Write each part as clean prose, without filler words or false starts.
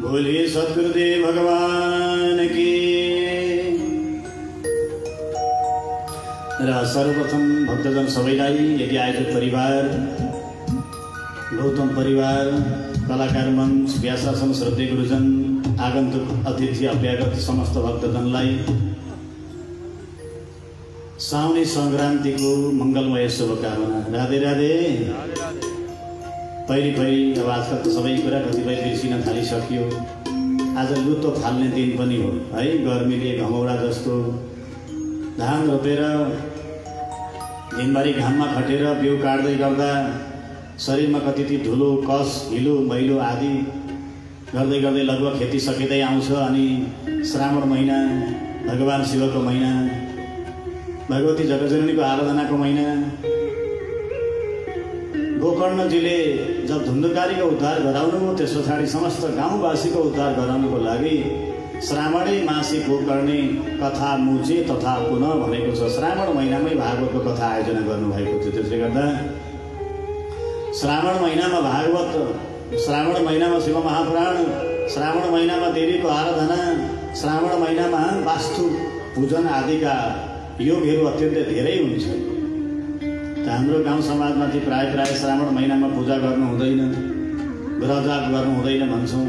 बोलिए सद्गुरुदेव भगवान की। र सर्वप्रथम भक्तजन सबैलाई, यदि आयोजक परिवार, गौतम परिवार, कलाकार मञ्च, व्यासासन, श्रद्धेय गुरुजन, आगन्तुक अतिथि अभ्यागत समस्त भक्तजनलाई साउने संक्रान्तिको मङ्गलमय शुभकामना। राधे राधे। पहिले अब आजकल त सबै कुरा कतिपय बिर्सिन थालिसक्यो। आज लुतो फाल्ने दिन पनि हो है। गर्मीले घमौरा जस्तो धान रोपेर दिनभरि घाममा खटेर बिउ काट्दै गर्दा शरीरमा कति धुलो, कस, हिलो, मैलो आदि गर्दै गर्दै लगभग खेती सकिँदै आउँछ। अनि श्रावण महिना, भगवान शिवको महिना, भगवती जगजननीको आराधनाको महिना। गोकर्णजीले जब धुन्धुकारीको उद्धार गराउनुभयो, त्यस पछाडि समस्त गाउँवासीको उद्धार गराउनुको लागि श्रावणे मासी गोकर्णे कथा मुचे तथा पुनः भनेको छ। श्रावण महिनामै भागवतको कथा आयोजना गर्नुभएको थियो। त्यसले गर्दा श्रावण महिनामा भागवत, श्रावण महिनामा शिव महापुराण, श्रावण महिनामा देवीको आराधना, श्रावण महिनामा वास्तु पूजन आदिका योगहरू अत्यन्तै धेरै हुन्छ। हाम्रो गाउँ समाजमा चाहिँ प्राय श्रावण महिनामा पूजा गर्नु हुँदैन, ग्रहजाप गर्नु हुँदैन भन्छौँ।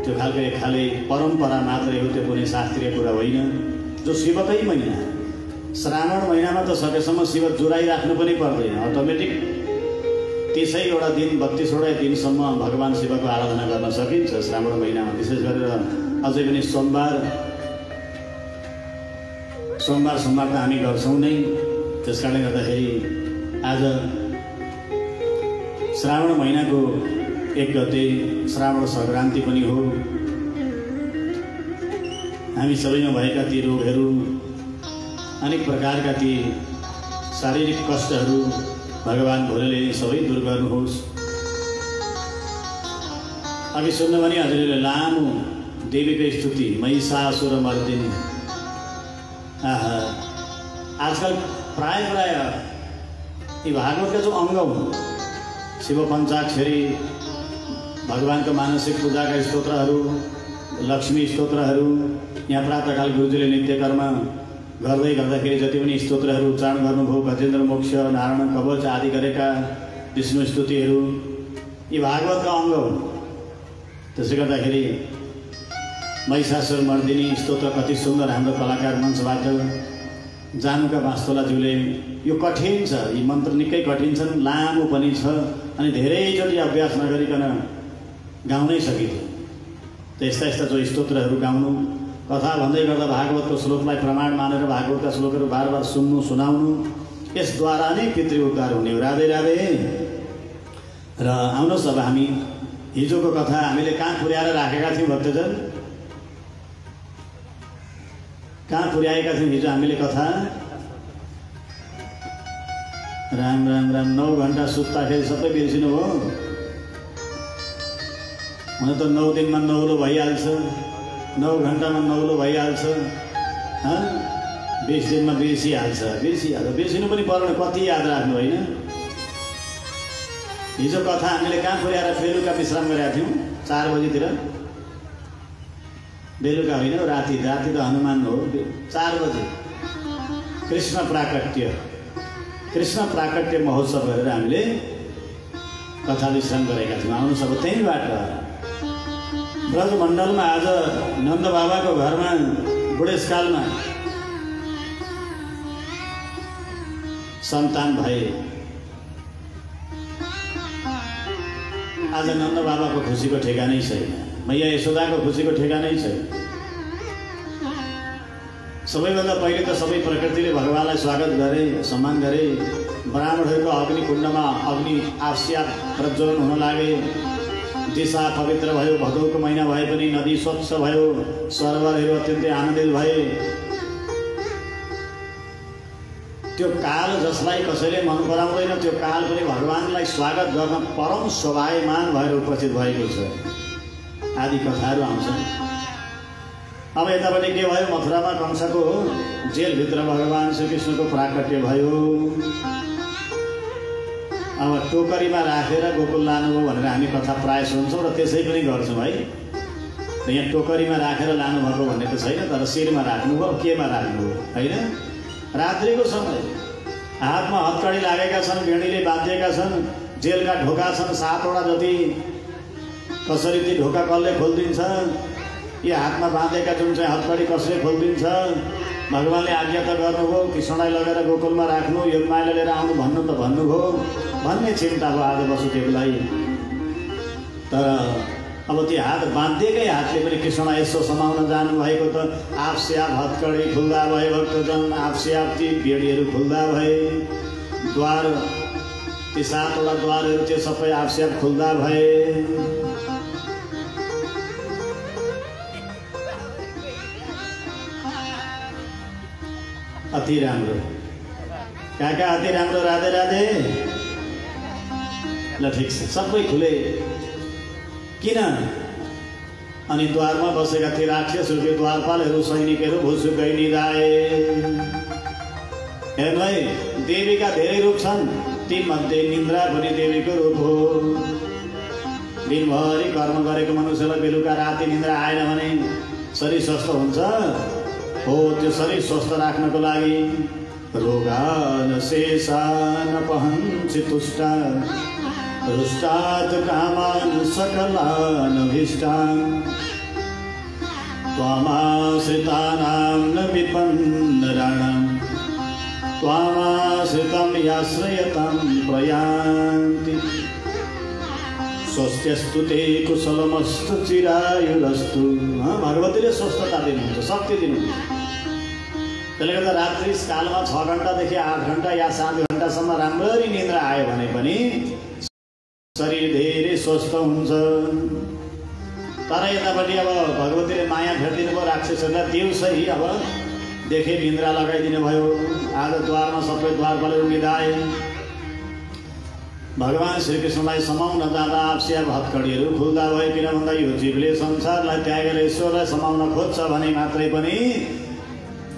त्यो खालको एक खाले परम्परा मात्रै हो, त्यो कुनै शास्त्रीय कुरा होइन। जो शिवकै महिना, श्रावण महिनामा त सकेसम्म शिव जुराइराख्नु पनि पर्दैन, अटोमेटिक 30वटा दिन 32वटा दिनसम्म भगवान शिवको आराधना गर्न सकिन्छ श्रावण महिनामा। विशेष गरेर अझै पनि सोमबार त हामी गर्छौँ नै। त्यस कारणले गर्दाखेरि आज श्रावण महिनाको 1 गते श्रावण संक्रान्ति पनि हो। हामी सबैमा भएका ती रोगहरू, अनेक प्रकारका ती शारीरिक कष्टहरू भगवान भोलेले सबै दूर गर्नुहोस्। अघि सुन्नु भने हजुरले लामो देवीको स्तुति, महिषासुरमर्दिनी। आजकल प्राय यी भागवतका जो अङ्ग हुन्, शिव पञ्चाक्षरी, भगवानको मानसिक पूजाका स्तोत्रहरू, लक्ष्मी स्तोत्रहरू, यहाँ प्रातःकाल गुरुजीले नित्यकर्म गर्दै गर्दाखेरि जति पनि स्तोत्रहरू उच्चारण गर्नुभयो, गजेन्द्र मोक्ष, नारायण कवच आदि गरेका विष्णु स्तुतिहरू, यी भागवतका अङ्ग हुन्। त्यसले गर्दाखेरि महिषासुर मर्दिनी स्तोत्र कति सुन्दर हाम्रो कलाकार मञ्चबाट जानुका वास्तोलाज्यूले यो कठिन छ, यी मन्त्र निकै कठिन छन्, लामो पनि छ अनि धेरैचोटि अभ्यास नगरिकन गाउनै सकिँदैन। त्यस्ता यस्ता जो स्तोत्रहरू गाउनु, कथा भन्दै गर्दा भागवतको श्लोकलाई प्रमाण मानेर भागवतका श्लोकहरू बार बार सुन्नु सुनाउनु, यसद्वारा नै पितृ उद्धार हुने हो। राधे राधे। र आउनुहोस् अब हामी हिजोको कथा हामीले कहाँ पुर्याएर राखेका थियौँ भक्तजन? कहाँ पुर्याएका थियौँ हिजो हामीले कथा? राम राम राम। 9 घण्टा सुत्दाखेरि सबै बिर्सिनु हो? हुन त 9 दिनमा नौलो भइहाल्छ, 9 घण्टामा नौलो भइहाल्छ, 20 दिनमा बिर्सिहाल्छ। बिर्सिनु पनि पर्ने, कति याद राख्नु होइन? हिजो कथा हामीले कहाँ पुर्याएर बेलुका विश्राम गरेका थियौँ? 4 बजीतिर। बेलुका होइन, राति त हनुमान हो। 4 बजे कृष्ण प्राकट्य महोत्सव गरेर हामीले कथा विश्राम गरेका थियौँ। आउनु सब त्यहीँबाट ब्रजमण्डलमा आज नन्द बाबाको घरमा बुढेसकालमा सन्तान भए। आज नन्द बाबाको खुसीको ठेगानै छैन, मैया यशोदाको खुसीको ठेगानै छैन। सबैभन्दा पहिले त सबै प्रकृतिले भगवानलाई स्वागत गरे, सम्मान गरे। ब्राह्मणहरूको अग्निकुण्डमा अग्नि आस्या प्रज्वलन हुन लागे। दिशा पवित्र भयो, भदौको महिना भए पनि नदी स्वच्छ भयो, सरोवरहरू अत्यन्तै आनन्दित भए। त्यो काल जसलाई कसैले मन पराउँदैन, त्यो काल पनि भगवानलाई स्वागत गर्न परम शोभायमान भएर उपस्थित भएको छ। आदि कथाहरू आउँछन्। अब यतापट्टि के भयो? मथुरामा कंसको जेलभित्र भगवान श्रीकृष्णको प्राकट्य भयो। अब टोकरीमा राखेर गोकुल लानुभयो भनेर हामी कथा प्रायः सुन्छौँ र त्यसै पनि गर्छौँ है। यहाँ टोकरीमा राखेर लानुभएको भन्ने त छैन, तर शिरमा राख्नुभयो, केमा राख्नुभयो होइन? रात्रिको समय हातमा हत्कडी लागेका छन्, बेडीले बाँधिएका छन्, जेलका ढोका छन् 7वटा जति। कसरी ती ढोका कसले खोलिदिन्छ? यी हातमा बाँधेका जुन चाहिँ हत्कडी कसले खोलिदिन्छ? भगवानले आज्ञा त गर्नुभयो, कृष्णलाई लगेर गोकुलमा राख्नु, योगमायालाई लिएर आउनु भन्नु त भन्नुभयो भन्ने चिन्ता भयो आज वसुदेवलाई। तर अब ती हात बाँधिएकै हातले पनि कृष्णलाई यसो समाउन जानुभएको त आपसे आप हत्कडी खुल्दा भए भक्तजन, आपसे आप ती बेडीहरू खुल्दा भए, द्वार ती 7वटा द्वारहरू त्यो सबै आपसे आप खुल्दा भए। अति राम्रो काका, अति राम्रो। राधे राधे। ल ठिक छ, सबै खुले। किन? अनि द्वारमा बसेका थिए राक्षसहरू, द्वारपालहरू, सैनिकहरू भुसुकै निधाए। हेर्नु है, देवीका धेरै रूप छन्, तीमध्ये निन्द्रा पनि देवीको रूप हो। दिनभरि कर्म गरेको मनुष्यलाई बेलुका राति निन्द्रा आएन भने शरीर स्वस्थ हुन्छ हो। त्यो शरीर स्वस्थ राख्नको लागि रोगान शेषान पहन्सि तुष्टा, रुष्टात् कामान् सकलान् अभीष्टान्, त्वामाश्रितानां न विपन्नराणां, त्वामाश्रितं याश्रयतां प्रयान्ति। स्वस्थ्यस्तु ते कुशलमस्तु चिरायुरस्तु। भगवतीले स्वस्थता दिनुहुन्छ, शक्ति दिनुहुन्छ। त्यसले गर्दा रात्रि कालमा 6 घण्टादेखि 8 घण्टा या 7 घण्टासम्म राम्ररी निन्द्रा आयो भने पनि शरीर धेरै स्वस्थ हुन्छ। तर यतापट्टि अब भगवतीले माया भेटिदिनु भयो राक्षसहरूलाई, दिउँसै अब देखे निन्द्रा लगाइदिनु भयो। आज द्वारमा सबै द्वारपालहरू निधाए। भगवान श्रीकृष्णलाई समाउन जाँदा आपसे आप हत्कडीहरू खुल्दा भए। किन भन्दा यो जीवले संसारलाई त्यागेर ईश्वरलाई समाउन खोज्छ भने मात्रै पनि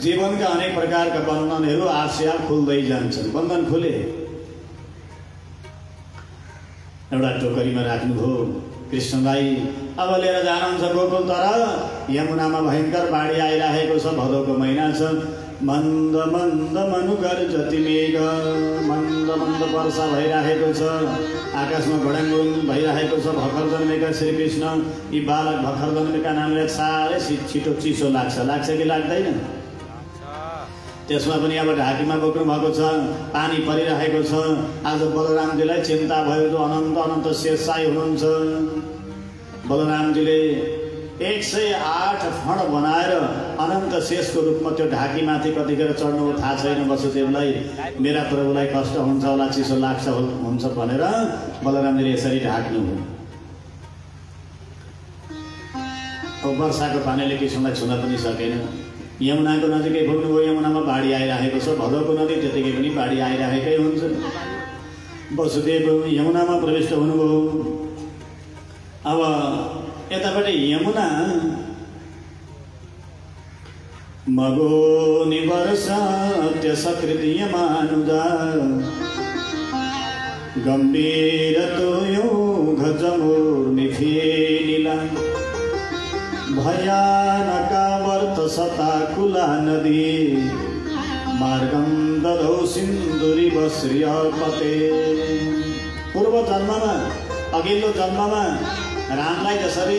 जीवनका अनेक प्रकारका बन्धनहरू आपसे आप खुल्दै जान्छन्। बन्धन खुले। एउटा टोकरीमा राख्नुभयो कृष्णलाई। अब लिएर जानुहुन्छ गोकुल। तर यमुनामा भयङ्कर बाढी आइरहेको छ, भदौको महिना छ। मन्द मन्द मनुगर जति मेघ मन्द मन्द वर्षा भइरहेको छ आकाशमा घोडाङ्गुङ भइरहेको छ भर्खर जन्मेका श्रीकृष्ण यी बालक भर्खर जन्मेका नामले साह्रै छिटो चिसो लाग्छ कि लाग्दैन त्यसमा पनि अब ढाकीमा बोक्नु भएको छ पानी परिरहेको छ आज बलरामजीलाई चिन्ता भयो जो अनन्त अनन्त शेषशाही हुनुहुन्छ बलरामजीले 108 फण बनाएर अनन्त शेषको रूपमा त्यो ढाकीमाथि कतिखेर चढ्नु थाहा छैन वसुदेवलाई मेरा प्रभुलाई कष्ट हुन्छ होला चिसो लाग्छ हुन्छ भनेर बलरामजीले यसरी ढाक्नु हो वर्षाको पानीले कृष्णलाई छुन पनि सकेन यमुनाको नजिकै पुग्नुभयो यमुनामा बाढी आइरहेको छ भदौको नदी त्यतिकै पनि बाढी आइरहेकै हुन्छ वसुदेव यमुनामा प्रविष्ट हुनुभयो अब यतापट्टि यमुना मगो निवर्षत्य सकृतियमानुजा गम्भीर तोयो घजमूर्निफेलिला भयानका वर्त सताकुला नदी मार्गम दधौ सिन्धुरी बश्रियपते पूर्व जन्ममा अघिल्लो जन्ममा रामलाई जसरी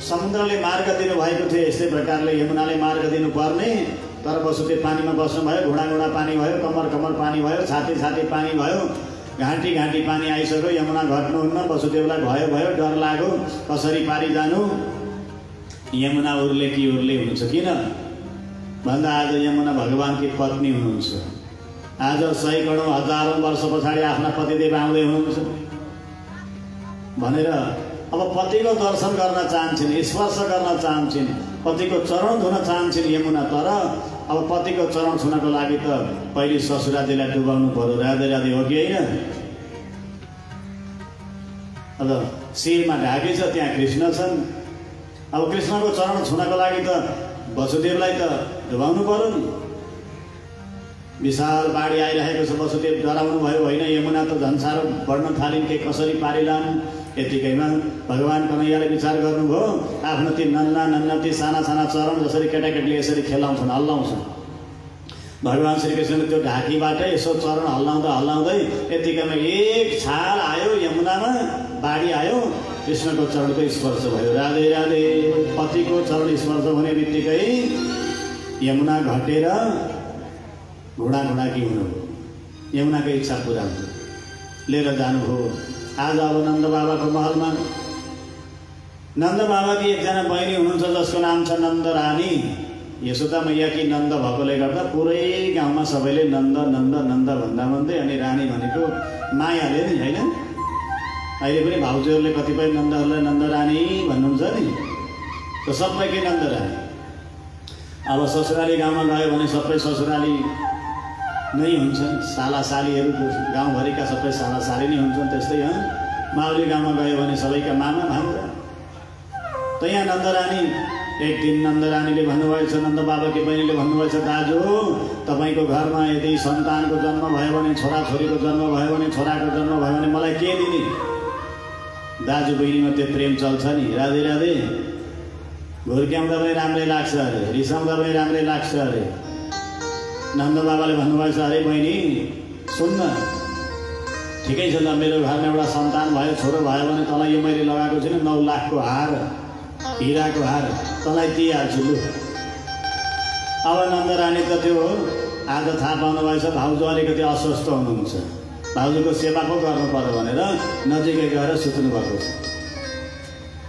समुद्रले मार्ग दिनुभएको थियो यस्तै प्रकारले यमुनाले मार्ग दिनुपर्ने तर वसुदेव पानीमा बस्नुभयो घुँडा घुँडा पानी भयो कमर कमर पानी भयो छाती छाती पानी भयो घाँटी घाँटी पानी आइसक्यो यमुना घट्नुहुन्न वसुदेवलाई भयो भयो डर लाग्यो कसरी पारी जानु यमुना उर्ले कि उर्ले हुन्छ किन भन्दा आज यमुना भगवानकी पत्नी हुनुहुन्छ आज सैकडौँ हजारौँ वर्ष पछाडि आफ्ना पतिदेव आउँदै हुनुहुन्छ भनेर अब पतिको दर्शन गर्न चाहन्छन् स्पर्श गर्न चाहन्छन् पतिको चरण धुन चाहन्छन् यमुना तर अब पतिको चरण छुनको लागि त पहिले ससुराजीलाई डुबाउनु पर्यो राधे राधे हो कि होइन अब शिरमा ढाकी छ त्यहाँ कृष्ण छन् अब कृष्णको चरण छुनको लागि त वसुदेवलाई त डुबाउनु पर्यो नि विशाल बाढी आइरहेको छ वसुदेव डराउनु भयो होइन यमुना त झन् साह्रो बढ्न थालिन् के कसरी पारिलान् यतिकैमा भगवान कन्हैयाले विचार गर्नुभयो आफ्नो ती नन्ना ती साना साना चरण जसरी केटाकेटीले यसरी खेलाउँछन् हल्लाउँछन् भगवान श्रीकृष्णले त्यो ढाकीबाटै यसो चरण हल्लाउँदै यतिकैमा एक छाल आयो यमुनामा बाढी आयो कृष्णको चरणको स्पर्श भयो राधे राधे पतिको चरण स्पर्श हुने बित्तिकै यमुना घटेर घुँडा घुँडाकी हुनुभयो यमुनाको इच्छा पुरा भयो लिएर जानुभयो आज अब नन्द बाबाको महलमा नन्द बाबाकी एकजना बहिनी हुनुहुन्छ जसको नाम छ नन्द रानी यशोदा मैयाकी नन्द भएकोले गर्दा पुरै गाउँमा सबैले नन्द नन्द नन्द भन्दै अनि रानी भनेको मायाले नि होइन अहिले पनि भाउजूहरूले कतिपय नन्दहरूलाई नन्द रानी भन्नुहुन्छ नि त सबैकै नन्द रानी अब ससुराली गाउँमा गयो भने सबै ससुराली नै हुन्छन् सालासालीहरू गाउँभरिका सबै सालासाली नै हुन्छन् त्यस्तै माउली गाउँमा गयो भने सबैका मामा भान्जा त यहाँ नन्दरानी एक दिन नन्दरानीले भन्नुभएको छ नन्द बाबाकी बहिनीले भन्नुभएको छ दाजु तपाईँको घरमा यदि सन्तानको जन्म भयो भने छोराछोरीको जन्म भयो भने छोराको जन्म भयो भने मलाई के दिने दाजु बहिनीमा त्यो प्रेम चल्छ नि राधे राधे घुर्क्याउँदा पनि राम्रै लाग्छ अरे रिसाउँदा पनि राम्रै लाग्छ अरे नन्द बाबाले भन्नुभएको छ अरे बहिनी सुन्न ठिकै छ ल मेरो घरमा एउटा सन्तान भयो छोरो भयो भने तँलाई यो मैले लगाएको छु नि 9 लाखको हार हिराको हार तँलाई दिइहाल्छु लु अब नन्दरानी त त्यो आज थाहा पाउनुभएको छ भाउजू अलिकति अस्वस्थ हुनुहुन्छ भाउजूको सेवा पो गर्नु पर्यो भनेर नजिकै गएर सुत्नु भएको छ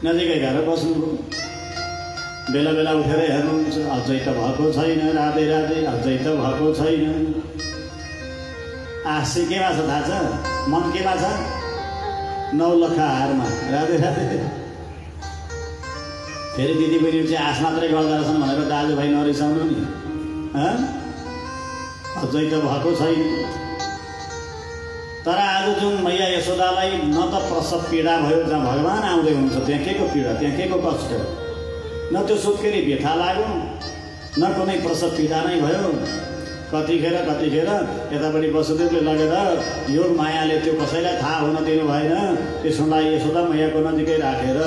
नजिकै गएर बस्नुभयो बेला बेला उठेर हेर्नुहुन्छ अझै त भएको छैन राधे राधे अझै त भएको छैन आशी केमा छ थाहा छ मन केमा छ 9 लाख हारमा राधे राधे फेरि दिदी बहिनी चाहिँ आश मात्रै गर्दा रहेछन् भनेर दाजुभाइ नरिसाउनु नि अझै त भएको छैन तर आज जुन मैया यशोदालाई न त प्रसव पीडा भयो जहाँ भगवान आउँदै हुनुहुन्छ त्यहाँ के को पीडा त्यहाँ के को कष्ट न त्यो सुत्केरी व्यथा लाग्यो न कुनै प्रसव पीडा नै भयो कतिखेर यतापट्टि वसुदेवले लगेर योग मायाले त्यो कसैलाई थाहा हुन दिनु भएन कृष्णलाई यशोदा मैयाको नजिकै राखेर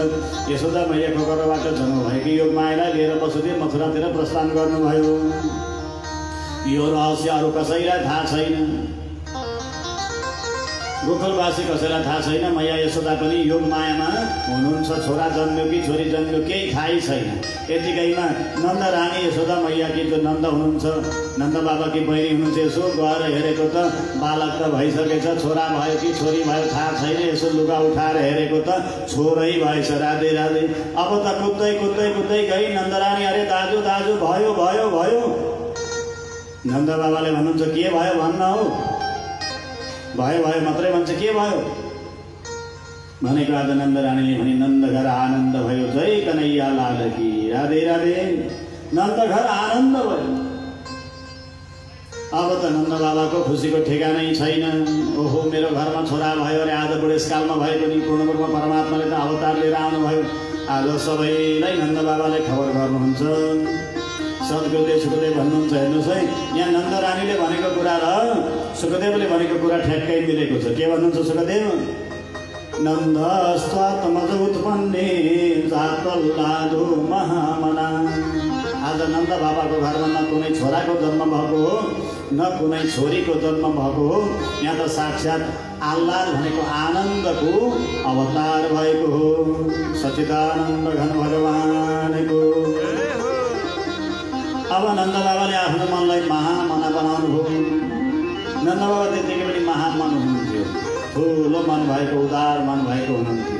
यशोदा मैयाको गर्भबाट जन्म भएकी योग मायालाई लिएर वसुदेव मथुरातिर प्रस्थान गर्नुभयो यो रहस्य अरू कसैलाई थाहा छैन। गोकुलवासी कसैलाई थाहा छैन। मैया यशोदा पनि योग मायामा हुनुहुन्छ। छोरा जन्म्यो कि छोरी जन्म्यो केही थाहै छैन। यतिकैमा नन्द रानी यशोदा मैयाकी जो नन्द हुनुहुन्छ, नन्द बाबाकी बहिनी हुनुहुन्छ, यसो गएर हेरेको त बालक त भइसकेछ, छोरा भयो कि छोरी भयो थाहा छैन। यसो लुगा उठाएर हेरेको त छोरै भएछ। राधे राधे। अब त कुद्दै कुद्दै कुद्दै गई नन्द रानी, अरे दाजु दाजु भयो भयो भयो। नन्द बाबाले भन्नुहुन्छ के भयो भन्न हो, भयो भयो मात्रै भन्छ, के भयो भनेको। आज नन्द रानीले भने नन्द घर आनन्द भयो, जय कन्हैया लाल की। राधे राधे। नन्द घर आनन्द भयो। अब त नन्द बाबाको खुसीको ठेगानै छैन। ओहो मेरो घरमा छोरा भयो अरे। आज बुढेसकालमा भए पनि पूर्ण रूपमा परमात्माले त अवतार लिएर आउनुभयो। आज सबैलाई नन्द बाबाले खबर गर्नुहुन्छ। सद्गुरुदेव सुखदेव भन्नुहुन्छ, हेर्नुहोस् है, यहाँ नन्द रानीले भनेको कुरा र सुखदेवले भनेको कुरा ठ्याक्कै मिलेको छ। के भन्नुहुन्छ सुखदेव? नन्दस्त्वात्मज उत्पन्ने जातल्लादो महामना। आज नन्द बाबाको घरमा न कुनै छोराको जन्म भएको हो, न कुनै छोरीको जन्म भएको हो। यहाँ त साक्षात् आह्लाद भनेको आनन्दको अवतार भएको हो। सच्चिदानन्द घन भगवानको। अब नन्द बाबाले आफ्नो मनलाई महामना बनाउनु भयो। नन्द बाबा त्यतिकै पनि महामन हुनुहुन्थ्यो। ठुलो मन भएको, उदार मन भएको हुनुहुन्थ्यो।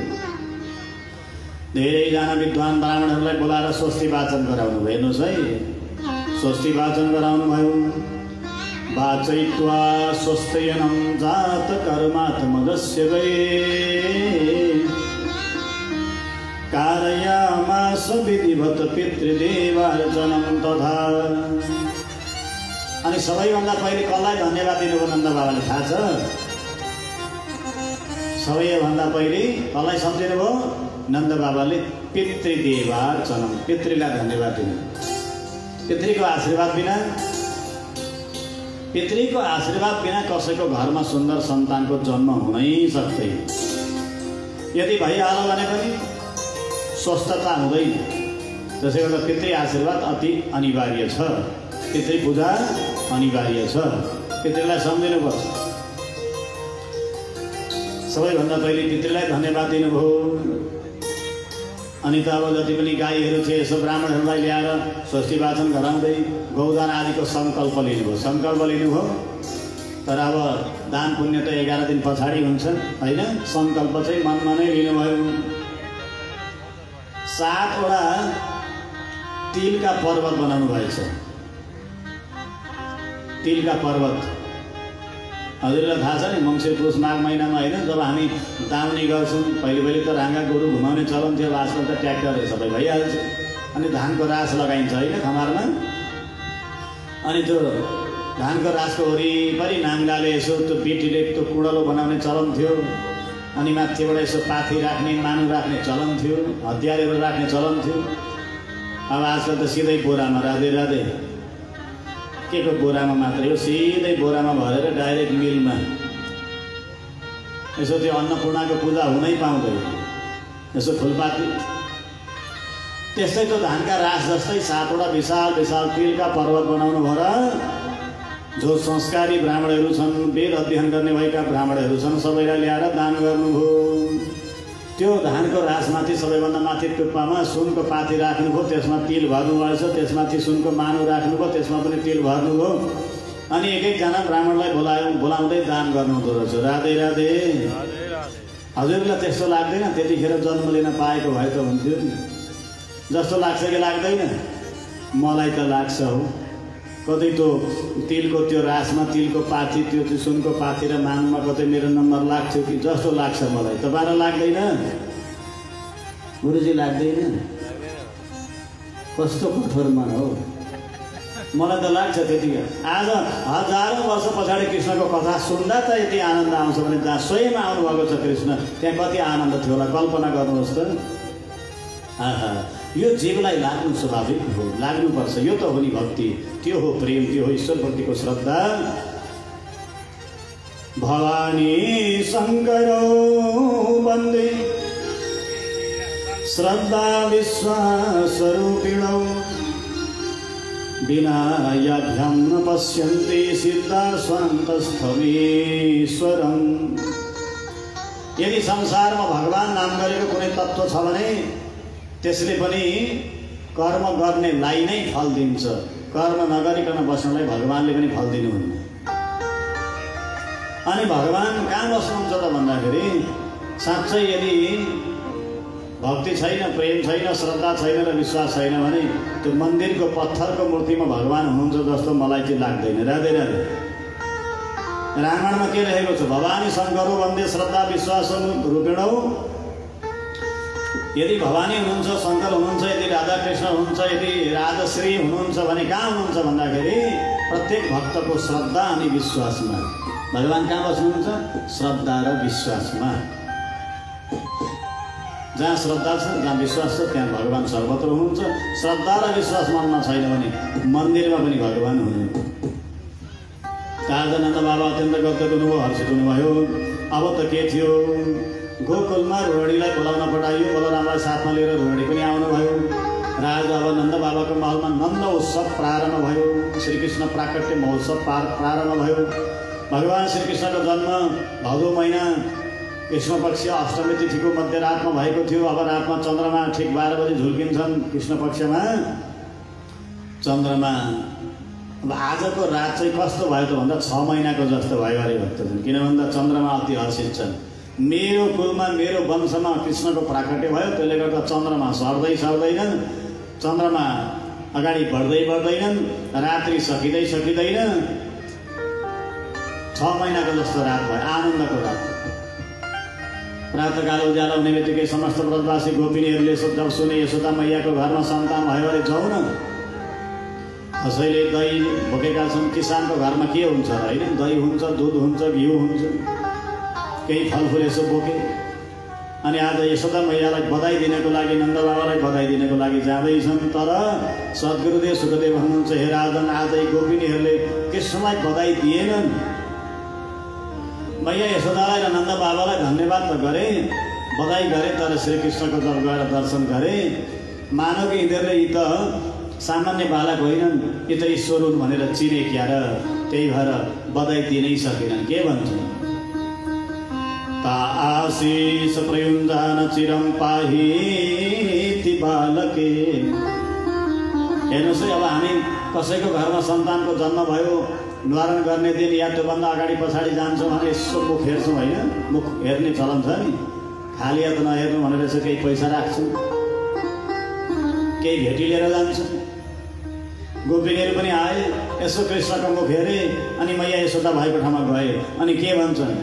धेरैजना विद्वान ब्राह्मणहरूलाई बोलाएर स्वस्ति वाचन गराउनु भयो। हेर्नुहोस् है, स्वस्ति वाचन गराउनु भयो। वाचयित्वा स्वस्त्ययनं जात कर्मात्मजस्य वै कारयामास विधिवत पितृदेवार्चनं तथा। अनि सबैभन्दा पहिले कसलाई धन्यवाद दिनुभयो नन्द बाबाले थाहा छ? सबैभन्दा पहिले कसलाई सम्झिनुभयो? नन्द बाबाले पितृदेवार्चनं, पितृलाई धन्यवाद दिनु। पितृको आशीर्वाद बिना कसैको घरमा सुन्दर सन्तानको जन्म हुनै सक्दैन। यदि भइहाल्यो भने पनि स्वस्थता हुँदैन। त्यसै गर्दा पितृ आशीर्वाद अति अनिवार्य छ। पितृ पूजा अनिवार्य छ। पितृलाई सम्झिनुपर्छ। सबैभन्दा पहिले पितृलाई धन्यवाद दिनुभयो। अनि त अब जति पनि गाईहरू थिए यसो ब्राह्मणहरूलाई ल्याएर स्वस्ति वाचन गराउँदै गौदान आदिको सङ्कल्प लिनुभयो। सङ्कल्प लिनुभयो। तर अब दान पुण्य त 11 दिन पछाडि हुन्छ होइन। सङ्कल्प चाहिँ मनमा नै लिनुभयो। 7 वटा तिलका पर्वत बनाउनु भएछ। तिलका पर्वत हजुरलाई थाहा छ नि, मङ्सिर पुष माघ महिनामा होइन, जब हामी दाउनी गर्छौँ, पहिले त राँगा गोरु घुमाउने चलन थियो। आजकल त ट्र्याक्टरले सबै भइहाल्छ। अनि धानको रास लगाइन्छ होइन खमारमा। अनि त्यो धानको रासको वरिपरि नाङ्गाले यसो त्यो पिटीले त्यो कुँडलो बनाउने चलन थियो। अनि माथिबाट यसो पाथी राख्ने, मानु राख्ने चलन थियो, हतियारहरू राख्ने चलन थियो। अब आजकल त सिधै बोरामा। राधे राधे। के को बोरामा मात्रै हो, सिधै बोरामा भरेर डाइरेक्ट मिलमा। यसो त्यो अन्नपूर्णाको पूजा हुनै पाउँदैन। यसो फुलपाती त्यस्तै त्यो धानका रास जस्तै 7 वटा विशाल विशाल तिलका पर्वत बनाउनु भयो र जो संस्कारी ब्राह्मणहरू छन्, वेद अध्ययन गर्ने भएका ब्राह्मणहरू छन्, सबैलाई ल्याएर दान गर्नुभयो। त्यो धानको रासमाथि सबैभन्दा माथि टुप्पामा सुनको पाथी राख्नुभयो। त्यसमा तिल भर्नुभएछ। त्यसमाथि सुनको मानु राख्नुभयो। त्यसमा पनि तिल भर्नुभयो। अनि एक एकजना ब्राह्मणलाई बोलाउँदै दान गर्नुहुँदो रहेछ। राधे राधे। हजुरलाई त्यस्तो लाग्दैन? त्यतिखेर जन्म लिन पाएको भए त हुन्थ्यो नि जस्तो लाग्छ कि लाग्दैन? मलाई त लाग्छ हो। कतै त्यो तिलको त्यो रासमा तिलको पाथी, त्यो सुनको पाथी र मानुमा कतै मेरो नम्बर लाग्थ्यो कि जस्तो लाग्छ मलाई। तपाईँलाई लाग्दैन? गुरुजी लाग्दैन? कस्तो कठोर मन हो। मलाई त लाग्छ त्यतिखेर। आज हजारौँ वर्ष पछाडि कृष्णको कथा सुन्दा त यति आनन्द आउँछ भने जहाँ स्वयं आउनुभएको छ कृष्ण, त्यहाँ कति आनन्द थियो होला कल्पना गर्नुहोस् त। आहा, यो जीवलाई लाग्नु स्वाभाविक हो, लाग्नुपर्छ। यो त हो नि भक्ति, त्यो हो प्रेम, त्यो हो ईश्वरप्रतिको श्रद्धा। भवानी शङ्करो वन्दे श्रद्धा विश्वासरूपिणौ विनायाभ्यां न पश्यन्ति सिद्धा स्वान्तस्थमीश्वरम्। यदि संसारमा भगवान नाम गरेको कुनै तत्त्व छ भने त्यसले पनि कर्म गर्नेलाई नै फल दिन्छ। कर्म नगरिकन बस्नलाई भगवानले पनि फल दिनुहुन्न। अनि भगवान कहाँ बस्नुहुन्छ त भन्दाखेरि साँच्चै यदि भक्ति छैन, प्रेम छैन, श्रद्धा छैन र विश्वास छैन भने त्यो मन्दिरको पत्थरको मूर्तिमा भगवान हुनुहुन्छ जस्तो मलाई चाहिँ लाग्दैन। राधे राधे। रामायणमा के लेखेको छ? भवानी शङ्करो वन्दे श्रद्धा विश्वास रूपिणौ। यदि भवानी हुनुहुन्छ, शङ्कर हुनुहुन्छ, यदि राधाकृष्ण हुनुहुन्छ, यदि राजश्री हुनुहुन्छ भने कहाँ हुनुहुन्छ भन्दाखेरि प्रत्येक भक्तको श्रद्धा अनि विश्वासमा। भगवान कहाँ बस्नुहुन्छ? श्रद्धा र विश्वासमा। जहाँ श्रद्धा छ, जहाँ विश्वास छ, त्यहाँ भगवान सर्वत्र हुनुहुन्छ। श्रद्धा र विश्वास मनमा छैन भने मन्दिरमा पनि भगवान हुनुहुन्छ। नन्द बाबा अत्यन्त गद्गद हुनुभयो, हर्षित हुनुभयो। अब त के थियो, गोकुलमा रोहिणीलाई बोलाउन पठाइयो। बलरामलाई साथमा लिएर रोहिणी पनि आउनुभयो। र आज अब नन्द बाबाको महलमा नन्द उत्सव प्रारम्भ भयो। श्रीकृष्ण प्राकट्य महोत्सव प्रारम्भ भयो। भगवान श्रीकृष्णको जन्म भदौ महिना कृष्ण पक्ष अष्टमी तिथिको मध्यरातमा भएको थियो। अब रातमा चन्द्रमा ठिक 12 बजे झुल्किन्छन्। कृष्ण पक्षमा चन्द्रमा। अब आजको रात चाहिँ कस्तो भयो त भन्दा 6 महिनाको जस्तो भयो अरे भक्तजन। किन भन्दा चन्द्रमा अति हर्षित छन्। मेरो कुलमा, मेरो वंशमा कृष्णको प्राकट्य भयो। त्यसले गर्दा चन्द्रमा सर्दैन, चन्द्रमा अगाडि बढ्दैनन्, रात्रि सकिँदैन। 6 महिनाको जस्तो रात भयो, आनन्दको रात। प्रातःकाल उज्यालो हुने बित्तिकै समस्त व्रतवासी गोपिनीहरूले जब सुने यशोदा मैयाको घरमा सन्तान भयो अरे जाउँ न। कसैले दही बोकेका छन्। किसानको घरमा के हुन्छ र होइन? दही हुन्छ, दुध हुन्छ, घिउ हुन्छ, केही फलफुल यसो बोके। अनि आज यशोदा मैयालाई बधाई दिनको लागि, नन्द बाबालाई बधाई दिनको लागि जाँदैछन्। तर सद्गुरुदेव सुखदेव भन्नुहुन्छ, हे राजन, आज गोपिनीहरूले कृष्णलाई बधाई दिएनन्। मैया यशोदालाई र नन्द बाबालाई धन्यवाद त गरे, बधाई गरे, तर श्रीकृष्णको जब गएर दर्शन गरे मानव कि यिनीहरूले यी त सामान्य बालक होइनन्, यी त ईश्वर हुन् भनेर चिने क्या र। त्यही भएर बधाई दिनै सकेनन्। के भन्छन्? ता आशीष प्रयुञ्जान चिरम पाहीति बालके। हेर्नुहोस् है, अब हामी कसैको घरमा सन्तानको जन्म भयो, न्वारण गर्ने दिन या त्योभन्दा अगाडि पछाडि जान्छौँ भने यसो मुख हेर्छौँ होइन? मुख हेर्ने चलन छ नि। खाली हात नहेर्नु भनेर चाहिँ केही पैसा राख्छौँ, केही भेटी लिएर जान्छौँ। गोपिनीहरू पनि आए, यसो कृष्णको मुख हेरे, अनि मैया यशोदा भएको ठाउँमा गए। अनि के भन्छन्?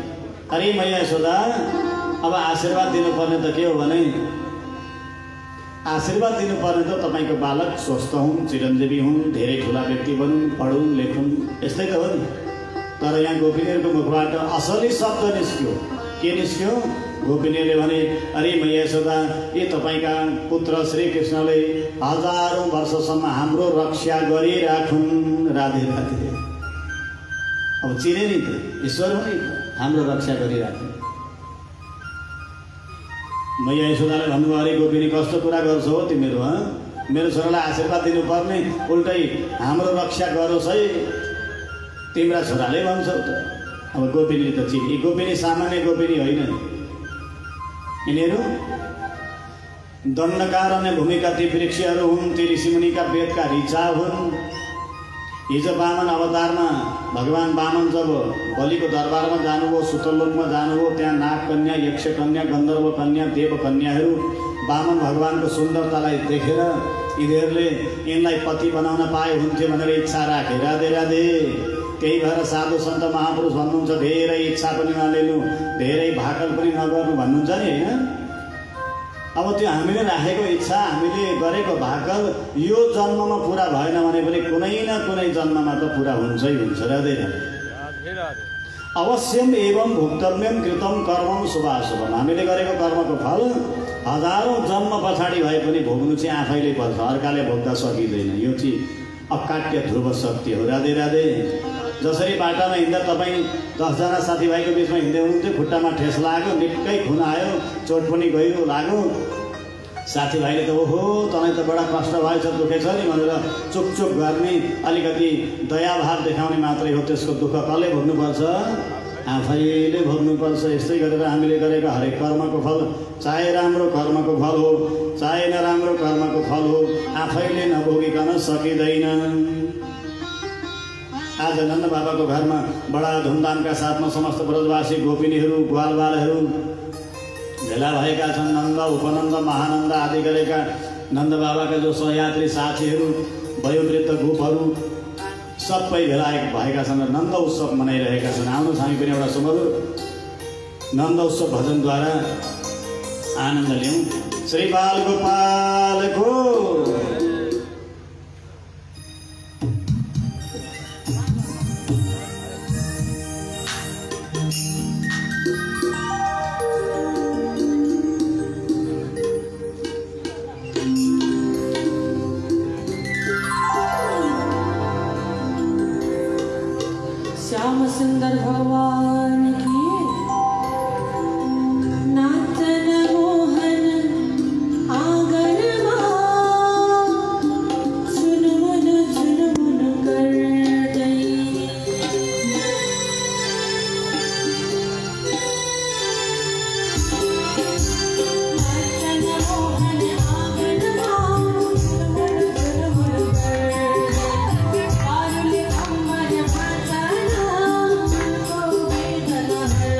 अरे मैया यशोदा, अब आशीर्वाद दिनुपर्ने त के हो भने, आशीर्वाद दिनुपर्ने त तपाईँको बालक स्वस्थ हुन्, चिरञ्जीवी हुन्, धेरै ठुला व्यक्ति बनुन्, पढुन्, लेखुन्, यस्तै त हो नि। तर यहाँ गोपिनीहरूको मुखबाट असली शब्द निस्क्यो। के निस्क्यो? गोपिनीहरूले भने, अरे मैया यशोदा, ये तपाईँका पुत्र श्रीकृष्णले हजारौँ वर्षसम्म हाम्रो रक्षा गरिराखुन्। राधे राधे। अब चिने नि त, ईश्वर हो नि, हाम्रो रक्षा गरिराख्नु। मैया यशोदाले भन्नुभयो, अरे गोपिनी, कस्तो कुरा गर्छौ हो तिमीहरू? मेरो छोरालाई आशीर्वाद दिनुपर्ने, उल्टै हाम्रो रक्षा गरोस् है, तिम्रा छोराले भन्छौ त। अब गोपिनीले त चिने। यी गोपिनी सामान्य गोपिनी होइन। यिनीहरू दण्डकारण्य भूमिका ती वृक्षहरू हुन्, ती ऋषिमुनिका वेदका ऋचा हुन्। हिजो वामन अवतारमा भगवान वामन जब बलिको दरबारमा जानुभयो, सुतलोकमा जानुभयो, त्यहाँ नागकन्या, यक्षकन्या, गन्धर्व कन्या, देव कन्याहरू वामन भगवानको सुन्दरतालाई देखेर यिनीहरूले यिनलाई पति बनाउन पाए हुन्थ्यो भनेर इच्छा राखे। राधे राधे। त्यही भएर साधु सन्त महापुरुष भन्नुहुन्छ, धेरै इच्छा पनि नलिनु, धेरै भाकल पनि नगर्नु भन्नुहुन्छ नि, होइन? अब त्यो हामीले राखेको इच्छा, हामीले गरेको भाकल यो जन्ममा पुरा भएन भने पनि कुनै न कुनै जन्ममा त पुरा हुन्छै हुन्छ। राधे राधे। अवश्यम एवं भोक्तव्यम कृतम कर्मम शुभाशुभम। हामीले गरेको कर्मको फल हजारौँ जन्म पछाडि भए पनि भोग्नु चाहिँ आफैले पर्छ, अर्काले भोग्दा सकिँदैन। यो चाहिँ अकाट्य ध्रुव सत्य हो। राधे राधे। जसरी बाटामा हिँड्दा तपाईँ 10 जना साथीभाइको बिचमा हिँड्दै हुनुहुन्थ्यो, खुट्टामा ठेस लाग्यो, निकै खुन आयो, चोट पनि गहिरो लाग्यो, साथीभाइले त ओहो तँलाई त बडा कष्ट भएछ दुखेछ नि भनेर चुपचुप गर्ने अलिकति दयाभाव देखाउने मात्रै हो। त्यसको दुःख कसले भोग्नुपर्छ? आफैले भोग्नुपर्छ। यस्तै गरेर हामीले गरेका हरेक कर्मको फल, चाहे राम्रो कर्मको फल हो चाहे नराम्रो कर्मको फल हो, आफैले नभोगिकन सकिँदैन। आज नन्द बाबाको घरमा बडा धुमधामका साथमा समस्त ब्रजवासी गोपिनीहरू ग्वालबालहरू भेला भएका छन्। नन्द, उपनन्द, महानन्द आदि गरेका नन्द बाबाका जो सहयात्री साथीहरू, वयोवृद्ध गोपहरू सबै भेला भएका छन् र नन्द उत्सव मनाइरहेका छन्। आउनुहोस् हामी पनि एउटा सुमधुर नन्द उत्सव भजनद्वारा आनन्द लिउँ। श्री बाल गोपालको श्याम सुंदर भगवान की नाचन मोहन आंगन झुनमुन झुनमुन कर गई। नाचन मोहन आंगन झुनमुन झुनमुन कर गई। कारुल कमर भजन को वेदन हर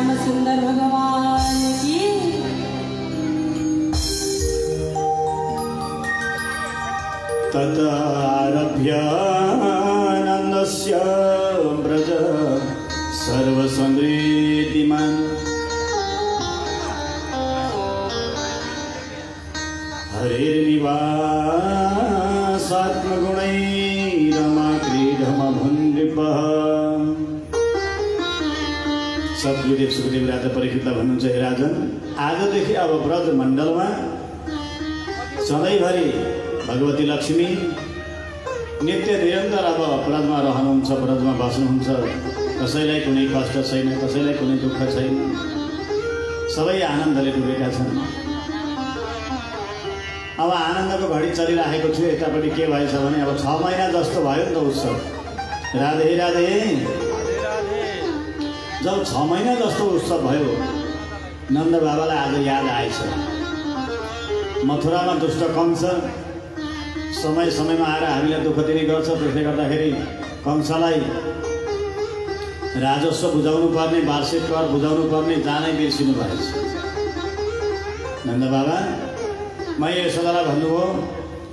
श्याम सुंदर भगवान की। तदारभ्य नन्दस्य व्रज सर्वसमृद्धिमान् हरेर्निवासात्मगुणैरमाक्रीडमभुन्नृपः। सतगुरुदेव सुखदेव राजा परीक्षितलाई भन्नुहुन्छ, हे राजन, आजदेखि अब ब्रज मण्डलमा सधैँभरि भगवती लक्ष्मी नित्य निरन्तर अब ब्रजमा रहनुहुन्छ, ब्रजमा बस्नुहुन्छ। कसैलाई कुनै कष्ट छैन, कसैलाई कुनै दुःख छैन, सबै आनन्दले डुबेका छन्। अब आनन्दको घडी चलिराखेको थियो। यतापट्टि के भएछ भने अब 6 महिना जस्तो भयो नि त उत्सव। राधे राधे। जब 6 महिना जस्तो उत्सव भयो, नन्द बाबालाई आज याद आएछ। मथुरामा दुष्ट कंस समय समयमा आएर हामीलाई दुःख दिने गर्छ। त्यसले गर्दाखेरि कंसलाई राजस्व बुझाउनु पर्ने, वार्षिक कर बुझाउनु पर्ने जानै बिर्सिनु भएछ। नन्द बाबा मैले यशोदालाई भन्नुभयो,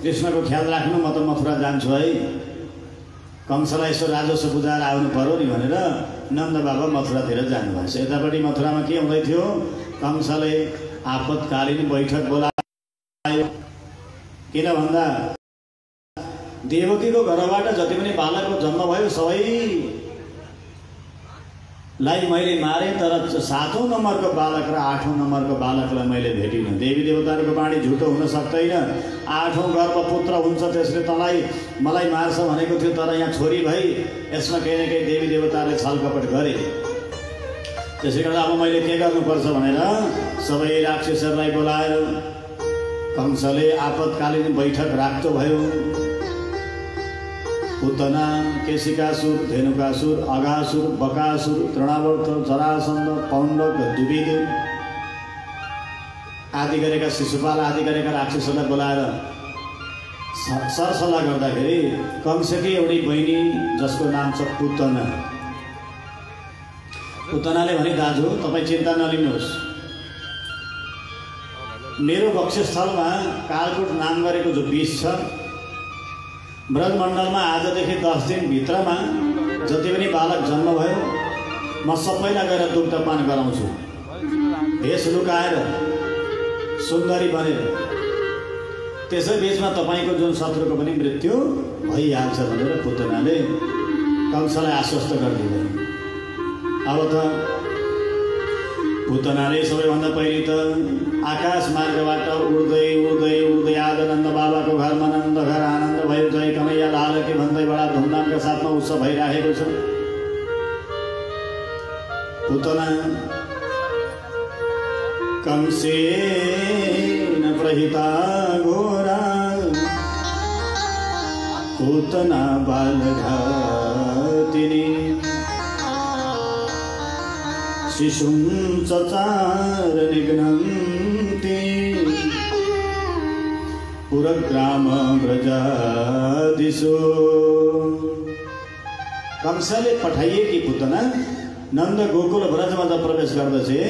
कृष्णको ख्याल राख्नु, म त मथुरा जान्छु है, कंसलाई यसो राजस्व बुझाएर आउनु पर्यो नि भनेर नन्द बाबा मथुरातिर जानुभएछ। यतापट्टि मथुरामा के हुँदै थियो, कंसले आपतकालीन बैठक बोलायो। किन भन्दा देवकीको घरबाट जति पनि बालकको जन्म भयो सबैलाई मैले मारेँ, तर 7औं नम्बरको बालक र 8औं नम्बरको बालकलाई मैले भेटिनँ। देवी देवताहरूको बाणी झुटो हुन सक्दैन। 8औं गर्भपुत्र हुन्छ, त्यसले तँलाई मलाई मार्छ भनेको थियो, तर यहाँ छोरी भई यसमा केही न केही देवी देवताले छलकपट गरे। त्यसै गर्दा अब मैले के गर्नुपर्छ भनेर सबै राक्षसहरूलाई बोलाएर कंसले आपतकालीन बैठक राख्दो भयो। पुतना, केशिकासुर, धेनुकासुर, अघासुर, बकासुर, तृणावर्त, जरासन्ध, पौण्डक, दुविद आदि गरेका, शिशुपाल आदि गरेका राक्षसहरूलाई बोलाएर सरसल्लाह गर्दाखेरि कंसकी एउटी बहिनी जसको नाम छ पुतना, पुतनाले भने, दाजु तपाईँ चिन्ता नलिनुहोस्, मेरो वक्षस्थलमा कालकुट नाम गरेको जो विष छ, ब्रजमण्डलमा आजदेखि 10 दिनभित्रमा जति पनि बालक जन्म भयो म सबैलाई गएर दुग्धपान गराउँछु, भेष लुकाएर सुन्दरी बनेर। त्यसै बीचमा तपाईँको जुन शत्रुको पनि मृत्यु भइहाल्छ भनेर पुतनाले कंसलाई आश्वस्त गरिदियो। अब त पुतनाले सबैभन्दा पहिले त आकाश मार्गबाट उड्दै उड्दै उड्दै आज नन्द बाबाको घरमा नन्द घर आनन्द भयो, जय कन्हैया लाल की भन्दै बडा धुमधामका साथमा उत्सव भइरहेको छ। पुतना कंसेन प्रहिता घोरा पुतना बालघातिनी शिशुं चचार निघ्नन्ति पुरग्राम व्रजादिषु। कंसले पठाइएकी पुतना नन्द गोकुल व्रजमा जब प्रवेश गर्दछे,